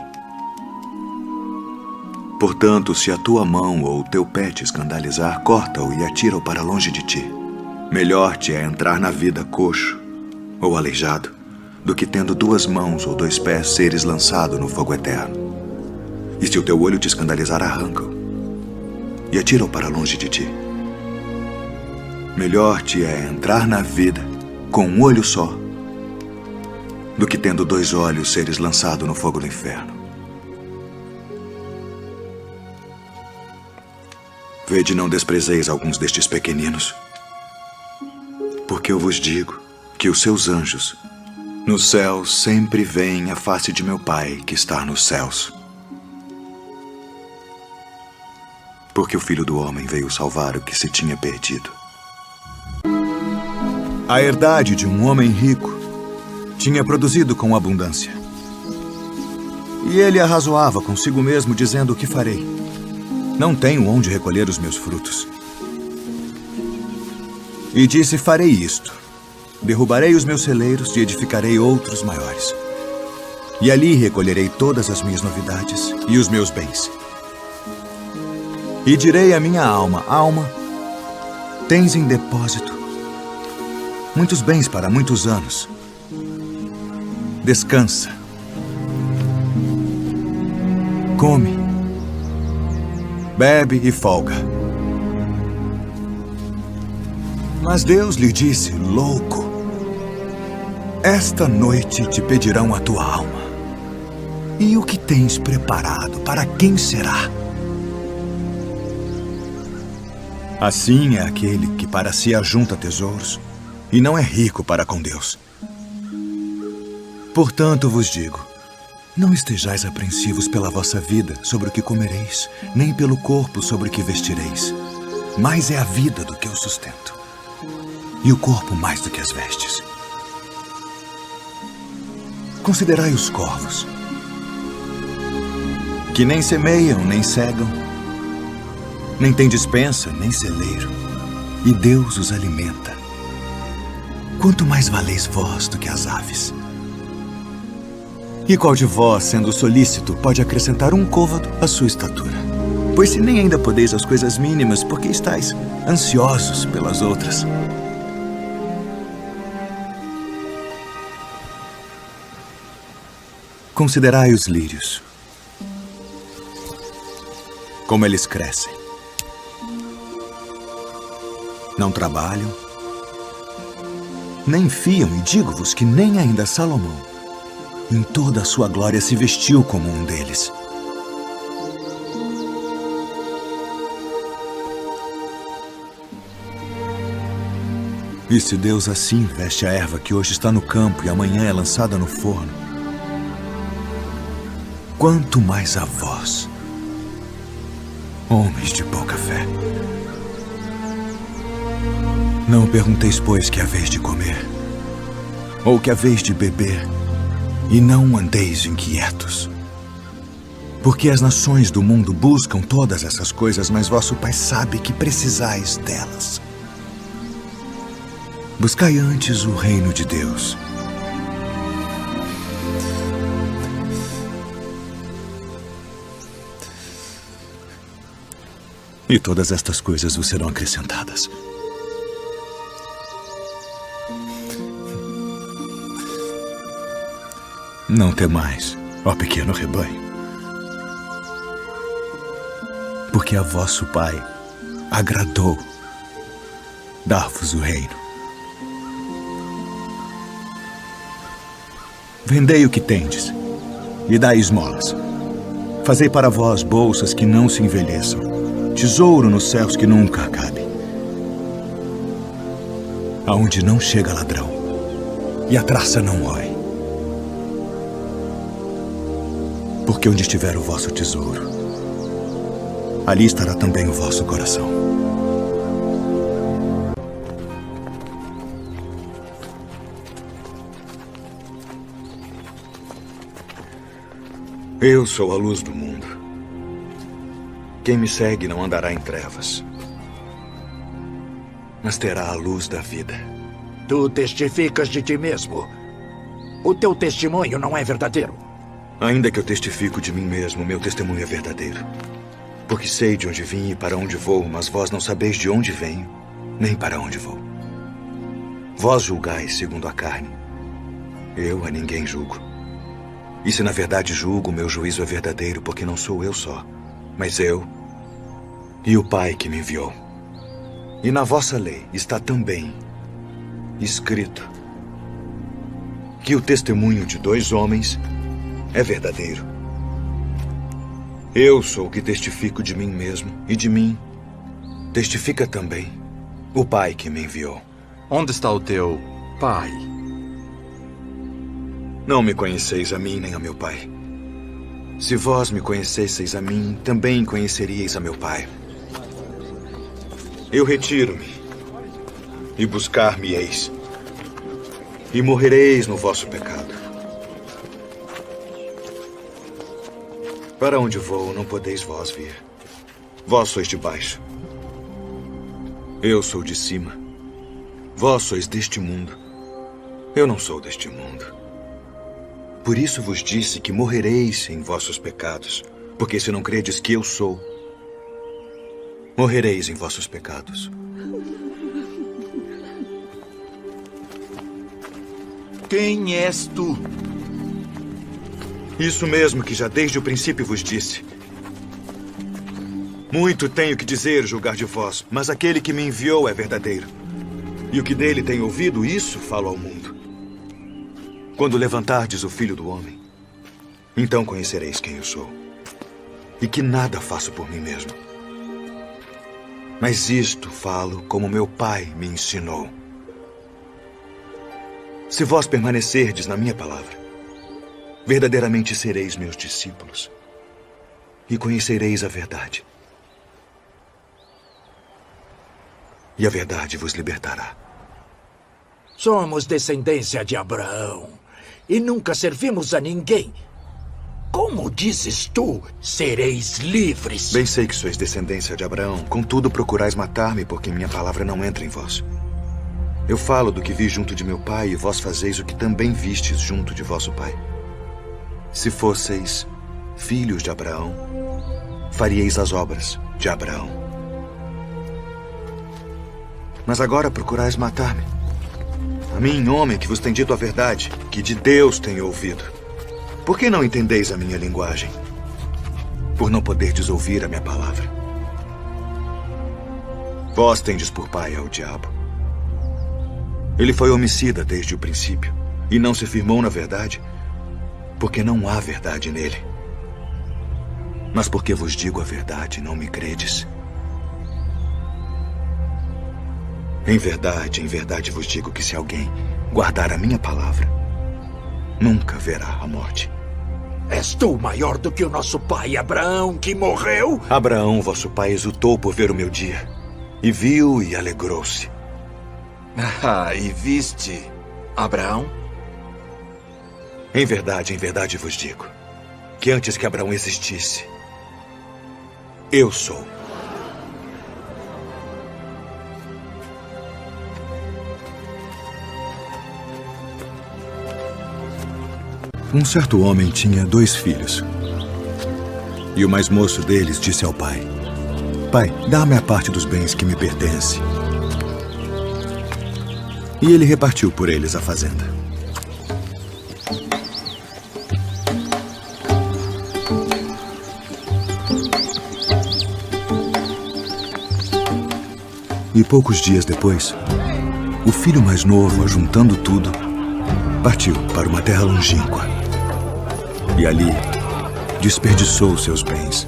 Portanto, se a tua mão ou o teu pé te escandalizar, corta-o e atira-o para longe de ti. Melhor te é entrar na vida coxo ou aleijado, do que tendo 2 mãos ou 2 pés seres lançado no fogo eterno. E se o teu olho te escandalizar, arranca-o e atira-o para longe de ti. Melhor te é entrar na vida com um olho só, do que tendo 2 olhos seres lançado no fogo do inferno. Vede, não desprezeis alguns destes pequeninos, porque eu vos digo que os seus anjos no céu sempre veem a face de meu Pai que está nos céus. Porque o Filho do Homem veio salvar o que se tinha perdido. A herdade de um homem rico tinha produzido com abundância. E ele arrazoava consigo mesmo, dizendo: o que farei? Não tenho onde recolher os meus frutos. E disse: farei isto. Derrubarei os meus celeiros e edificarei outros maiores. E ali recolherei todas as minhas novidades e os meus bens. E direi à minha alma: alma, tens em depósito muitos bens para muitos anos. Descansa. Come. Bebe e folga. Mas Deus lhe disse: louco, esta noite te pedirão a tua alma. E o que tens preparado, para quem será? Assim é aquele que para si ajunta tesouros e não é rico para com Deus. Portanto vos digo, não estejais apreensivos pela vossa vida sobre o que comereis, nem pelo corpo sobre o que vestireis. Mais é a vida do que o sustento, e o corpo mais do que as vestes. Considerai os corvos, que nem semeiam, nem cegam, nem têm despensa, nem celeiro, e Deus os alimenta. Quanto mais valeis vós do que as aves? E qual de vós, sendo solícito, pode acrescentar um côvado à sua estatura? Pois se nem ainda podeis as coisas mínimas, por que estáis ansiosos pelas outras? Considerai os lírios, como eles crescem. Não trabalham, nem fiam, e digo-vos que nem ainda Salomão, em toda a sua glória, se vestiu como um deles. E se Deus assim veste a erva que hoje está no campo e amanhã é lançada no forno, quanto mais a vós, homens de pouca fé. Não pergunteis, pois, que haveis de comer, ou que haveis de beber, e não andeis inquietos. Porque as nações do mundo buscam todas essas coisas, mas vosso Pai sabe que precisais delas. Buscai antes o reino de Deus. E todas estas coisas vos serão acrescentadas. Não temais, ó pequeno rebanho, porque a vosso Pai agradou dar-vos o reino. Vendei o que tendes e dai esmolas. Fazei para vós bolsas que não se envelheçam, tesouro nos céus que nunca acabe, aonde não chega ladrão e a traça não rói. Porque onde estiver o vosso tesouro, ali estará também o vosso coração. Eu sou a luz do mundo. Quem me segue não andará em trevas, mas terá a luz da vida. Tu testificas de ti mesmo. O teu testemunho não é verdadeiro. Ainda que eu testifico de mim mesmo, meu testemunho é verdadeiro. Porque sei de onde vim e para onde vou, mas vós não sabeis de onde venho, nem para onde vou. Vós julgais segundo a carne. Eu a ninguém julgo. E se na verdade julgo, meu juízo é verdadeiro, porque não sou eu só, mas eu e o Pai que me enviou. E na vossa lei está também escrito que o testemunho de 2 homens é verdadeiro. Eu sou o que testifico de mim mesmo, e de mim testifica também o Pai que me enviou. Onde está o teu pai? Não me conheceis a mim nem a meu Pai. Se vós me conhecesseis a mim, também conheceríeis a meu Pai. Eu retiro-me, e buscar-me-eis, e morrereis no vosso pecado. Para onde vou, não podeis vós vir. Vós sois de baixo. Eu sou de cima. Vós sois deste mundo. Eu não sou deste mundo. Por isso vos disse que morrereis em vossos pecados. Porque se não credes que eu sou, morrereis em vossos pecados. Quem és tu? Isso mesmo que já desde o princípio vos disse. Muito tenho que dizer, julgar de vós, mas aquele que me enviou é verdadeiro. E o que dele tenho ouvido, isso falo ao mundo. Quando levantardes o Filho do Homem, então conhecereis quem eu sou. E que nada faço por mim mesmo. Mas isto falo como meu Pai me ensinou. Se vós permanecerdes na minha palavra, verdadeiramente sereis meus discípulos e conhecereis a verdade. E a verdade vos libertará. Somos descendência de Abraão e nunca servimos a ninguém. Como dizes tu, sereis livres? Bem sei que sois descendência de Abraão, contudo procurais matar-me porque minha palavra não entra em vós. Eu falo do que vi junto de meu pai e vós fazeis o que também vistes junto de vosso pai. Se fosseis filhos de Abraão, faríeis as obras de Abraão. Mas agora procurais matar-me. A mim, homem que vos tem dito a verdade, que de Deus tenho ouvido. Por que não entendeis a minha linguagem? Por não poderdes ouvir a minha palavra. Vós tendes por pai ao diabo. Ele foi homicida desde o princípio e não se firmou na verdade, porque não há verdade nele. Mas porque vos digo a verdade, não me credes. Em verdade vos digo que se alguém guardar a minha palavra, nunca verá a morte. És tu maior do que o nosso pai Abraão, que morreu? Abraão, vosso pai, exultou por ver o meu dia, e viu e alegrou-se. Ah, e viste Abraão? Em verdade vos digo, que antes que Abraão existisse, eu sou. Um certo homem tinha 2 filhos. E o mais moço deles disse ao pai: Pai, dá-me a parte dos bens que me pertence. E ele repartiu por eles a fazenda. E poucos dias depois, o filho mais novo, ajuntando tudo, partiu para uma terra longínqua. E ali desperdiçou seus bens,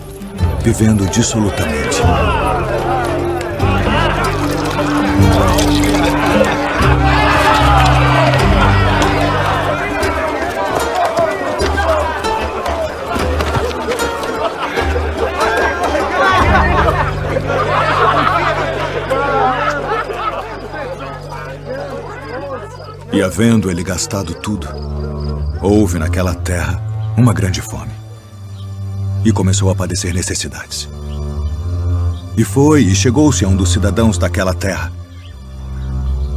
vivendo dissolutamente. E havendo ele gastado tudo, houve naquela terra uma grande fome. E começou a padecer necessidades. E foi e chegou-se a um dos cidadãos daquela terra,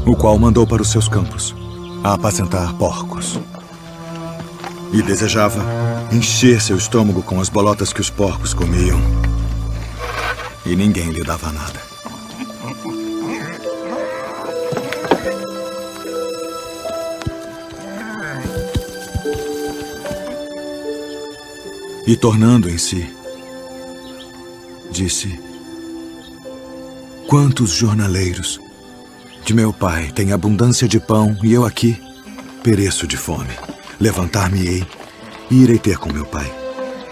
o qual mandou para os seus campos a apacentar porcos. E desejava encher seu estômago com as bolotas que os porcos comiam. E ninguém lhe dava nada. E tornando em si, disse: Quantos jornaleiros de meu pai têm abundância de pão e eu aqui pereço de fome. Levantar-me-ei e irei ter com meu pai.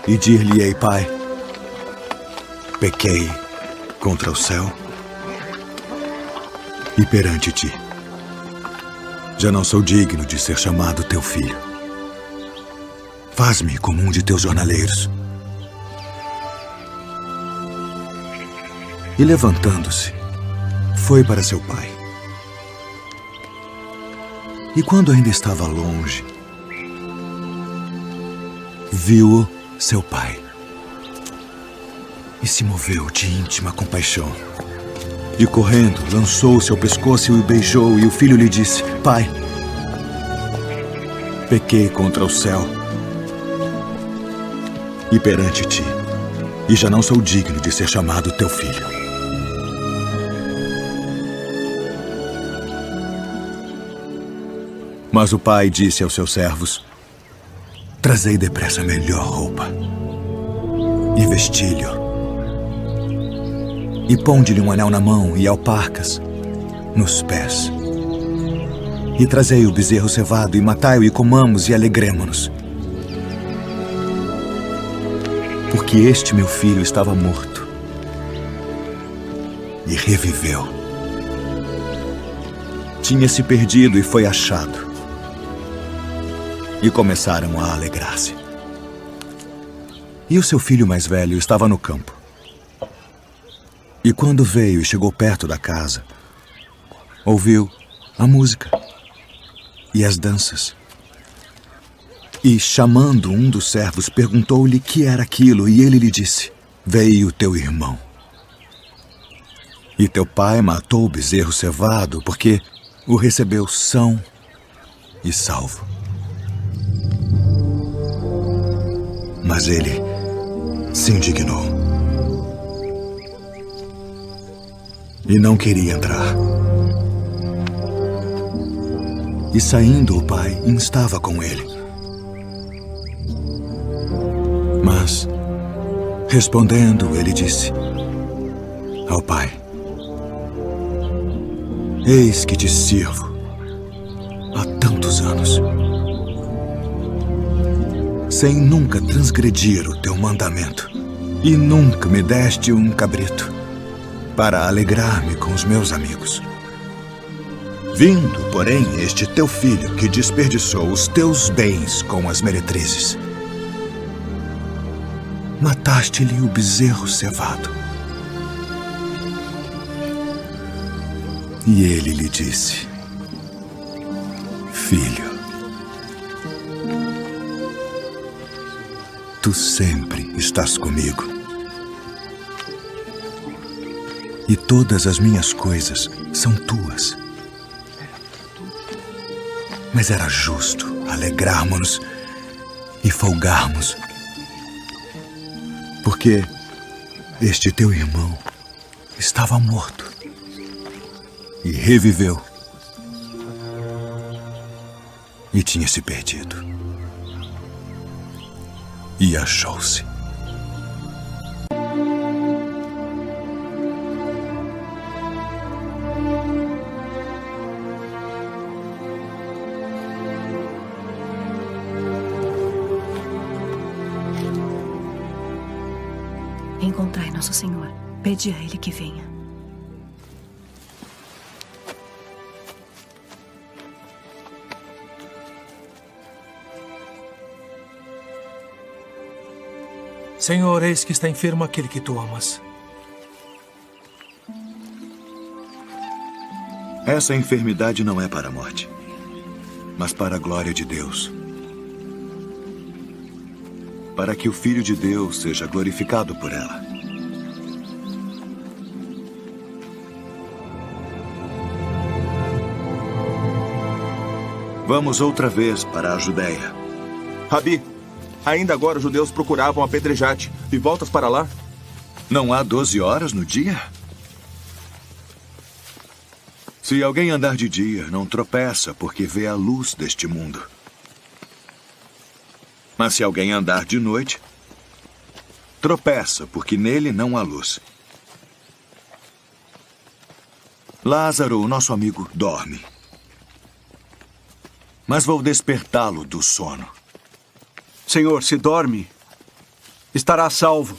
E dir-lhe-ei: Pai, pequei contra o céu e perante ti. Já não sou digno de ser chamado teu filho. Faz-me como um de teus jornaleiros. E levantando-se, foi para seu pai. E quando ainda estava longe, viu-o seu pai e se moveu de íntima compaixão. E correndo, lançou-se ao pescoço e o beijou, e o filho lhe disse: Pai, pequei contra o céu e perante ti, e já não sou digno de ser chamado teu filho. Mas o pai disse aos seus servos: Trazei depressa a melhor roupa e vestilho, e ponde-lhe um anel na mão e alparcas nos pés. E trazei o bezerro cevado, e matai-o, e comamos, e alegremo-nos. Porque este meu filho estava morto e reviveu. Tinha se perdido e foi achado. E começaram a alegrar-se. E o seu filho mais velho estava no campo. E quando veio e chegou perto da casa, ouviu a música e as danças. E, chamando um dos servos, perguntou-lhe que era aquilo, e ele lhe disse: Veio teu irmão. E teu pai matou o bezerro cevado, porque o recebeu são e salvo. Mas ele se indignou e não queria entrar. E saindo o pai instava com ele. Mas, respondendo, ele disse ao pai: Eis que te sirvo há tantos anos, sem nunca transgredir o teu mandamento, e nunca me deste um cabrito para alegrar-me com os meus amigos. Vindo, porém, este teu filho que desperdiçou os teus bens com as meretrizes, mataste-lhe o bezerro cevado. E ele lhe disse: Filho, tu sempre estás comigo, e todas as minhas coisas são tuas. Mas era justo alegrarmos-nos e folgarmos, porque este teu irmão estava morto e reviveu, e tinha se perdido e achou-se. Encontrai nosso Senhor. Pede a Ele que venha. Senhor, eis que está enfermo aquele que tu amas. Essa enfermidade não é para a morte, mas para a glória de Deus, para que o Filho de Deus seja glorificado por ela. Vamos outra vez para a Judéia. Rabi, ainda agora os judeus procuravam apedrejar-te, e voltas para lá? Não há 12 horas no dia? Se alguém andar de dia, não tropeça, porque vê a luz deste mundo. Mas se alguém andar de noite, tropeça, porque nele não há luz. Lázaro, o nosso amigo, dorme. Mas vou despertá-lo do sono. Senhor, se dorme, estará salvo.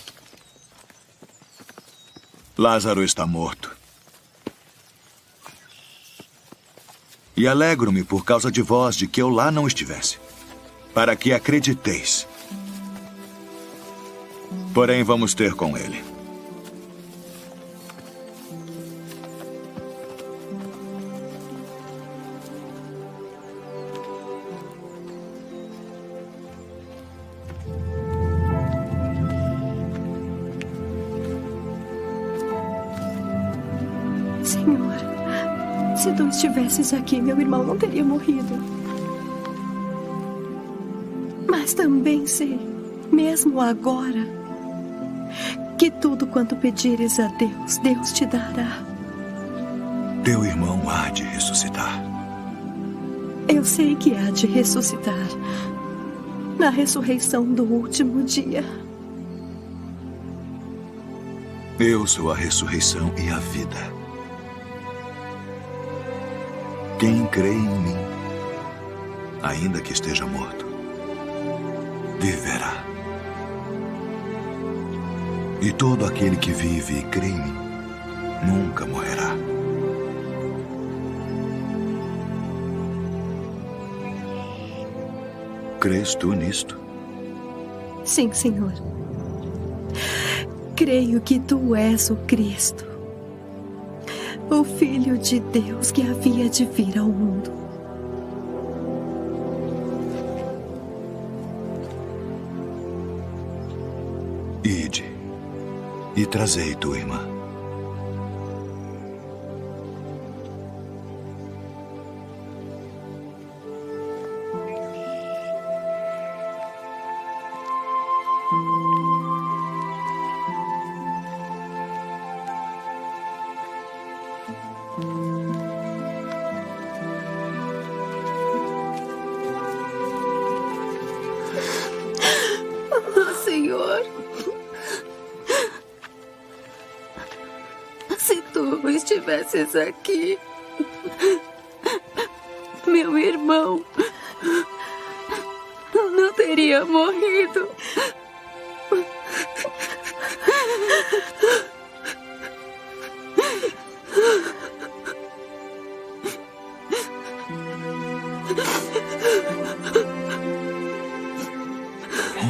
Lázaro está morto. E alegro-me por causa de vós de que eu lá não estivesse, para que acrediteis. Porém, vamos ter com ele. Senhor, se tu estivesses aqui, meu irmão não teria morrido. Mas também sei, mesmo agora, que tudo quanto pedires a Deus, Deus te dará. Teu irmão há de ressuscitar. Eu sei que há de ressuscitar na ressurreição do último dia. Eu sou a ressurreição e a vida. Quem crê em mim, ainda que esteja morto, viverá. E todo aquele que vive e crê em mim, nunca morrerá. Crês tu nisto? Sim, Senhor. Creio que tu és o Cristo, o Filho de Deus que havia de vir ao mundo. Ide e trazei tua irmã. Senhor, se tu estivesses aqui, meu irmão não teria morrido.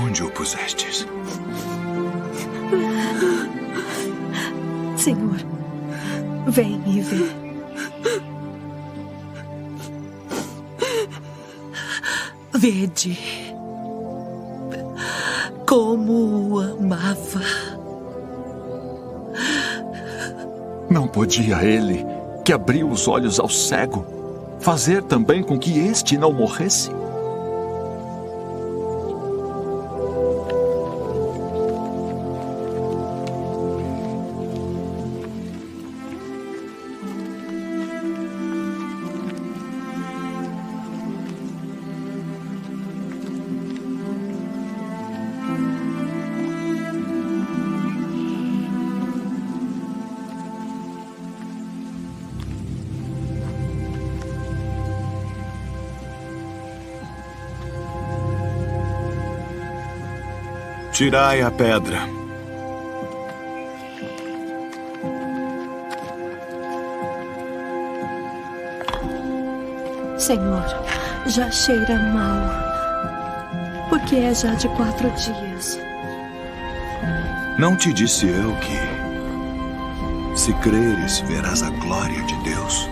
Onde o pusestes? Senhor, vem e vê. Vede como o amava. Não podia ele, que abriu os olhos ao cego, fazer também com que este não morresse? Tirai a pedra. Senhor, já cheira mal, porque é já de 4 dias. Não te disse eu que, se creres, verás a glória de Deus?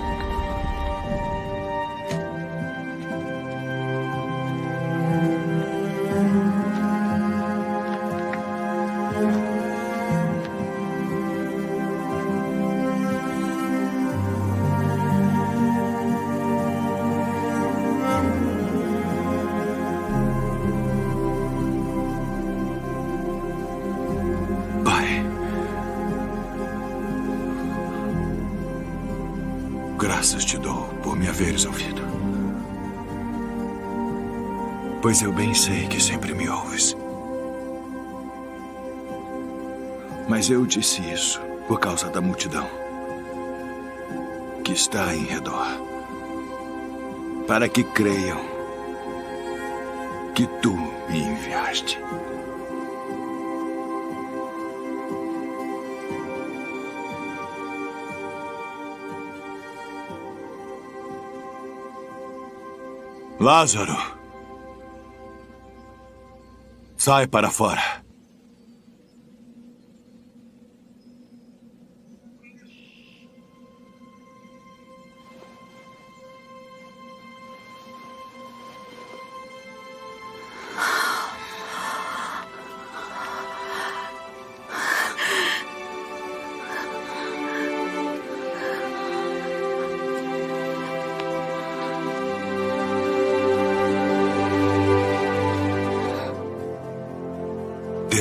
Graças te dou por me haveres ouvido. Pois eu bem sei que sempre me ouves. Mas eu disse isso por causa da multidão que está em redor, para que creiam que tu me enviaste. Lázaro, sai para fora.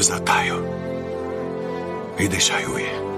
Desatai-o e deixai-o ir.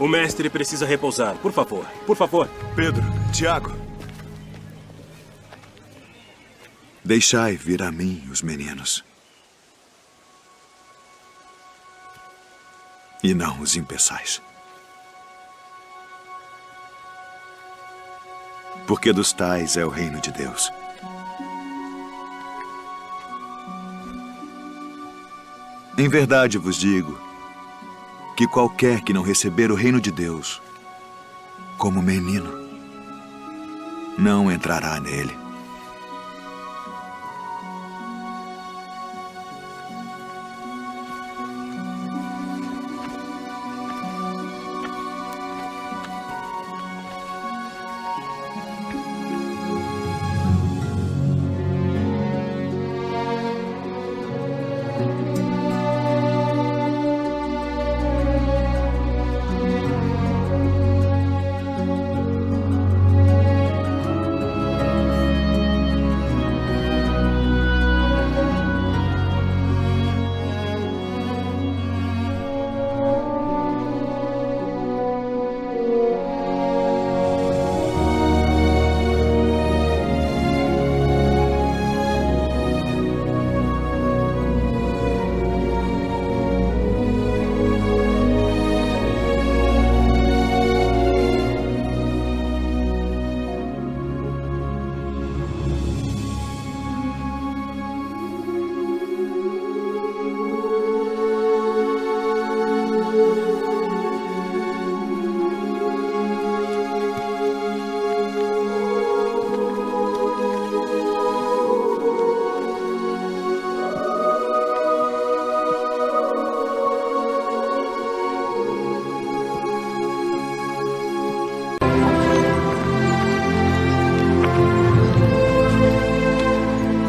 O mestre precisa repousar. Por favor, por favor. Pedro, Tiago. Deixai vir a mim os meninos. E não os impeçais. Porque dos tais é o reino de Deus. Em verdade vos digo que qualquer que não receber o reino de Deus como menino, não entrará nele.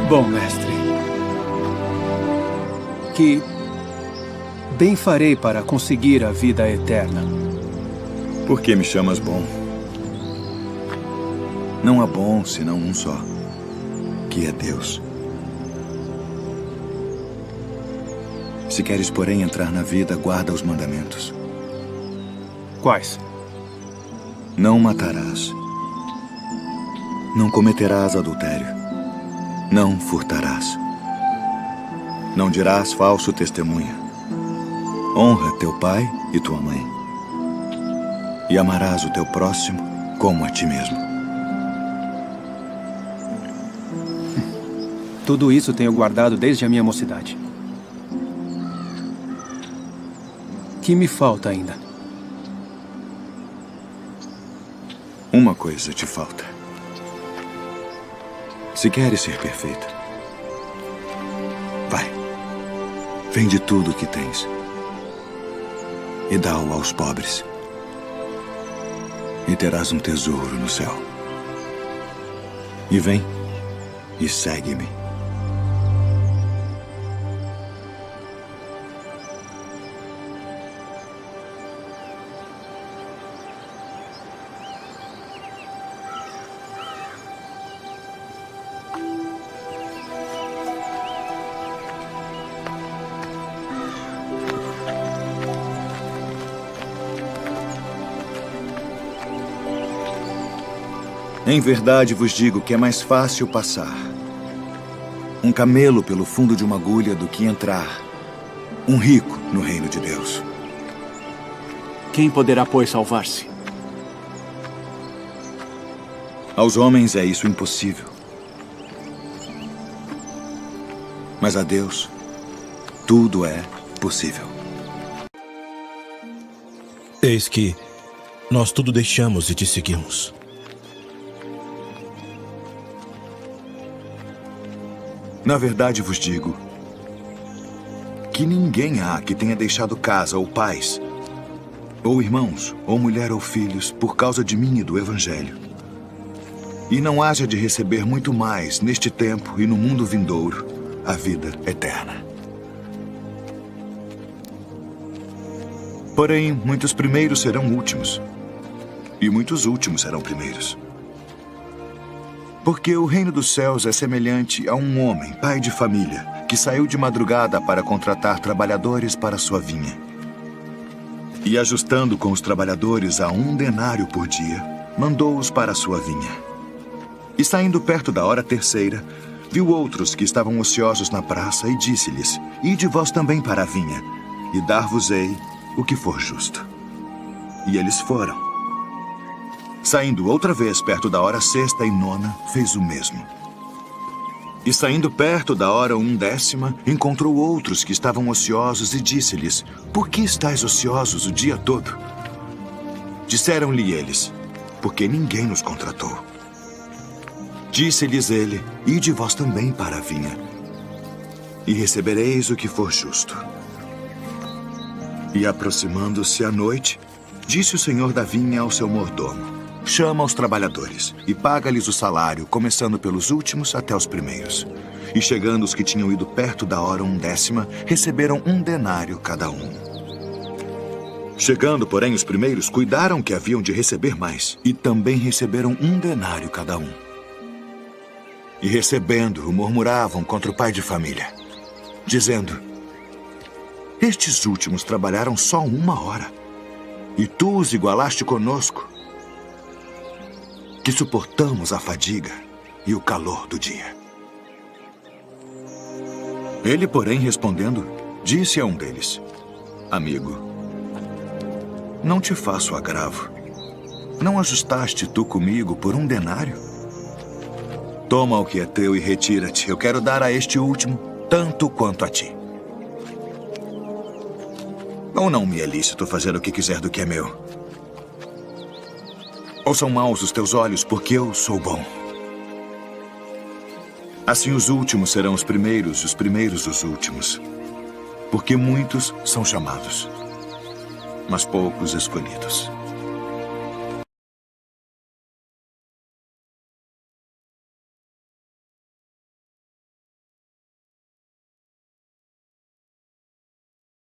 Bom, mestre, que bem farei para conseguir a vida eterna? Por que me chamas bom? Não há bom senão um só, que é Deus. Se queres, porém, entrar na vida, guarda os mandamentos. Quais? Não matarás. Não cometerás adultério. Não furtarás. Não dirás falso testemunho. Honra teu pai e tua mãe. E amarás o teu próximo como a ti mesmo. Tudo isso tenho guardado desde a minha mocidade. Que me falta ainda? Uma coisa te falta. Se queres ser perfeita, vai, vende tudo o que tens e dá-o aos pobres, e terás um tesouro no céu. E vem e segue-me. Em verdade vos digo que é mais fácil passar um camelo pelo fundo de uma agulha do que entrar um rico no reino de Deus. Quem poderá, pois, salvar-se? Aos homens é isso impossível. Mas a Deus tudo é possível. Eis que nós tudo deixamos e te seguimos. Na verdade vos digo que ninguém há que tenha deixado casa ou pais, ou irmãos, ou mulher ou filhos, por causa de mim e do Evangelho, e não haja de receber muito mais neste tempo e no mundo vindouro a vida eterna. Porém, muitos primeiros serão últimos, e muitos últimos serão primeiros. Porque o reino dos céus é semelhante a um homem, pai de família, que saiu de madrugada para contratar trabalhadores para sua vinha. E ajustando com os trabalhadores a 1 denário por dia, mandou-os para a sua vinha. E saindo perto da hora terceira, viu outros que estavam ociosos na praça e disse-lhes: Ide vós também para a vinha, e dar-vos-ei o que for justo. E eles foram. Saindo outra vez perto da hora sexta e nona, fez o mesmo. E saindo perto da hora 1/10, encontrou outros que estavam ociosos e disse-lhes: Por que estáis ociosos o dia todo? Disseram-lhe eles: Porque ninguém nos contratou. Disse-lhes ele: Ide vós também para a vinha, e recebereis o que for justo. E aproximando-se a noite, disse o senhor da vinha ao seu mordomo: Chama os trabalhadores e paga-lhes o salário, começando pelos últimos até os primeiros. E chegando os que tinham ido perto da hora 1/10, receberam 1 denário cada um. Chegando, porém, os primeiros, cuidaram que haviam de receber mais, e também receberam 1 denário cada um. E recebendo-o, murmuravam contra o pai de família, dizendo: Estes últimos trabalharam só 1 hora, e tu os igualaste conosco, que suportamos a fadiga e o calor do dia. Ele, porém, respondendo, disse a um deles: Amigo, não te faço agravo. Não ajustaste tu comigo por 1 denário? Toma o que é teu e retira-te. Eu quero dar a este último tanto quanto a ti. Ou não me é lícito fazer o que quiser do que é meu? Ou são maus os teus olhos, porque eu sou bom? Assim os últimos serão os primeiros os últimos. Porque muitos são chamados, mas poucos escolhidos.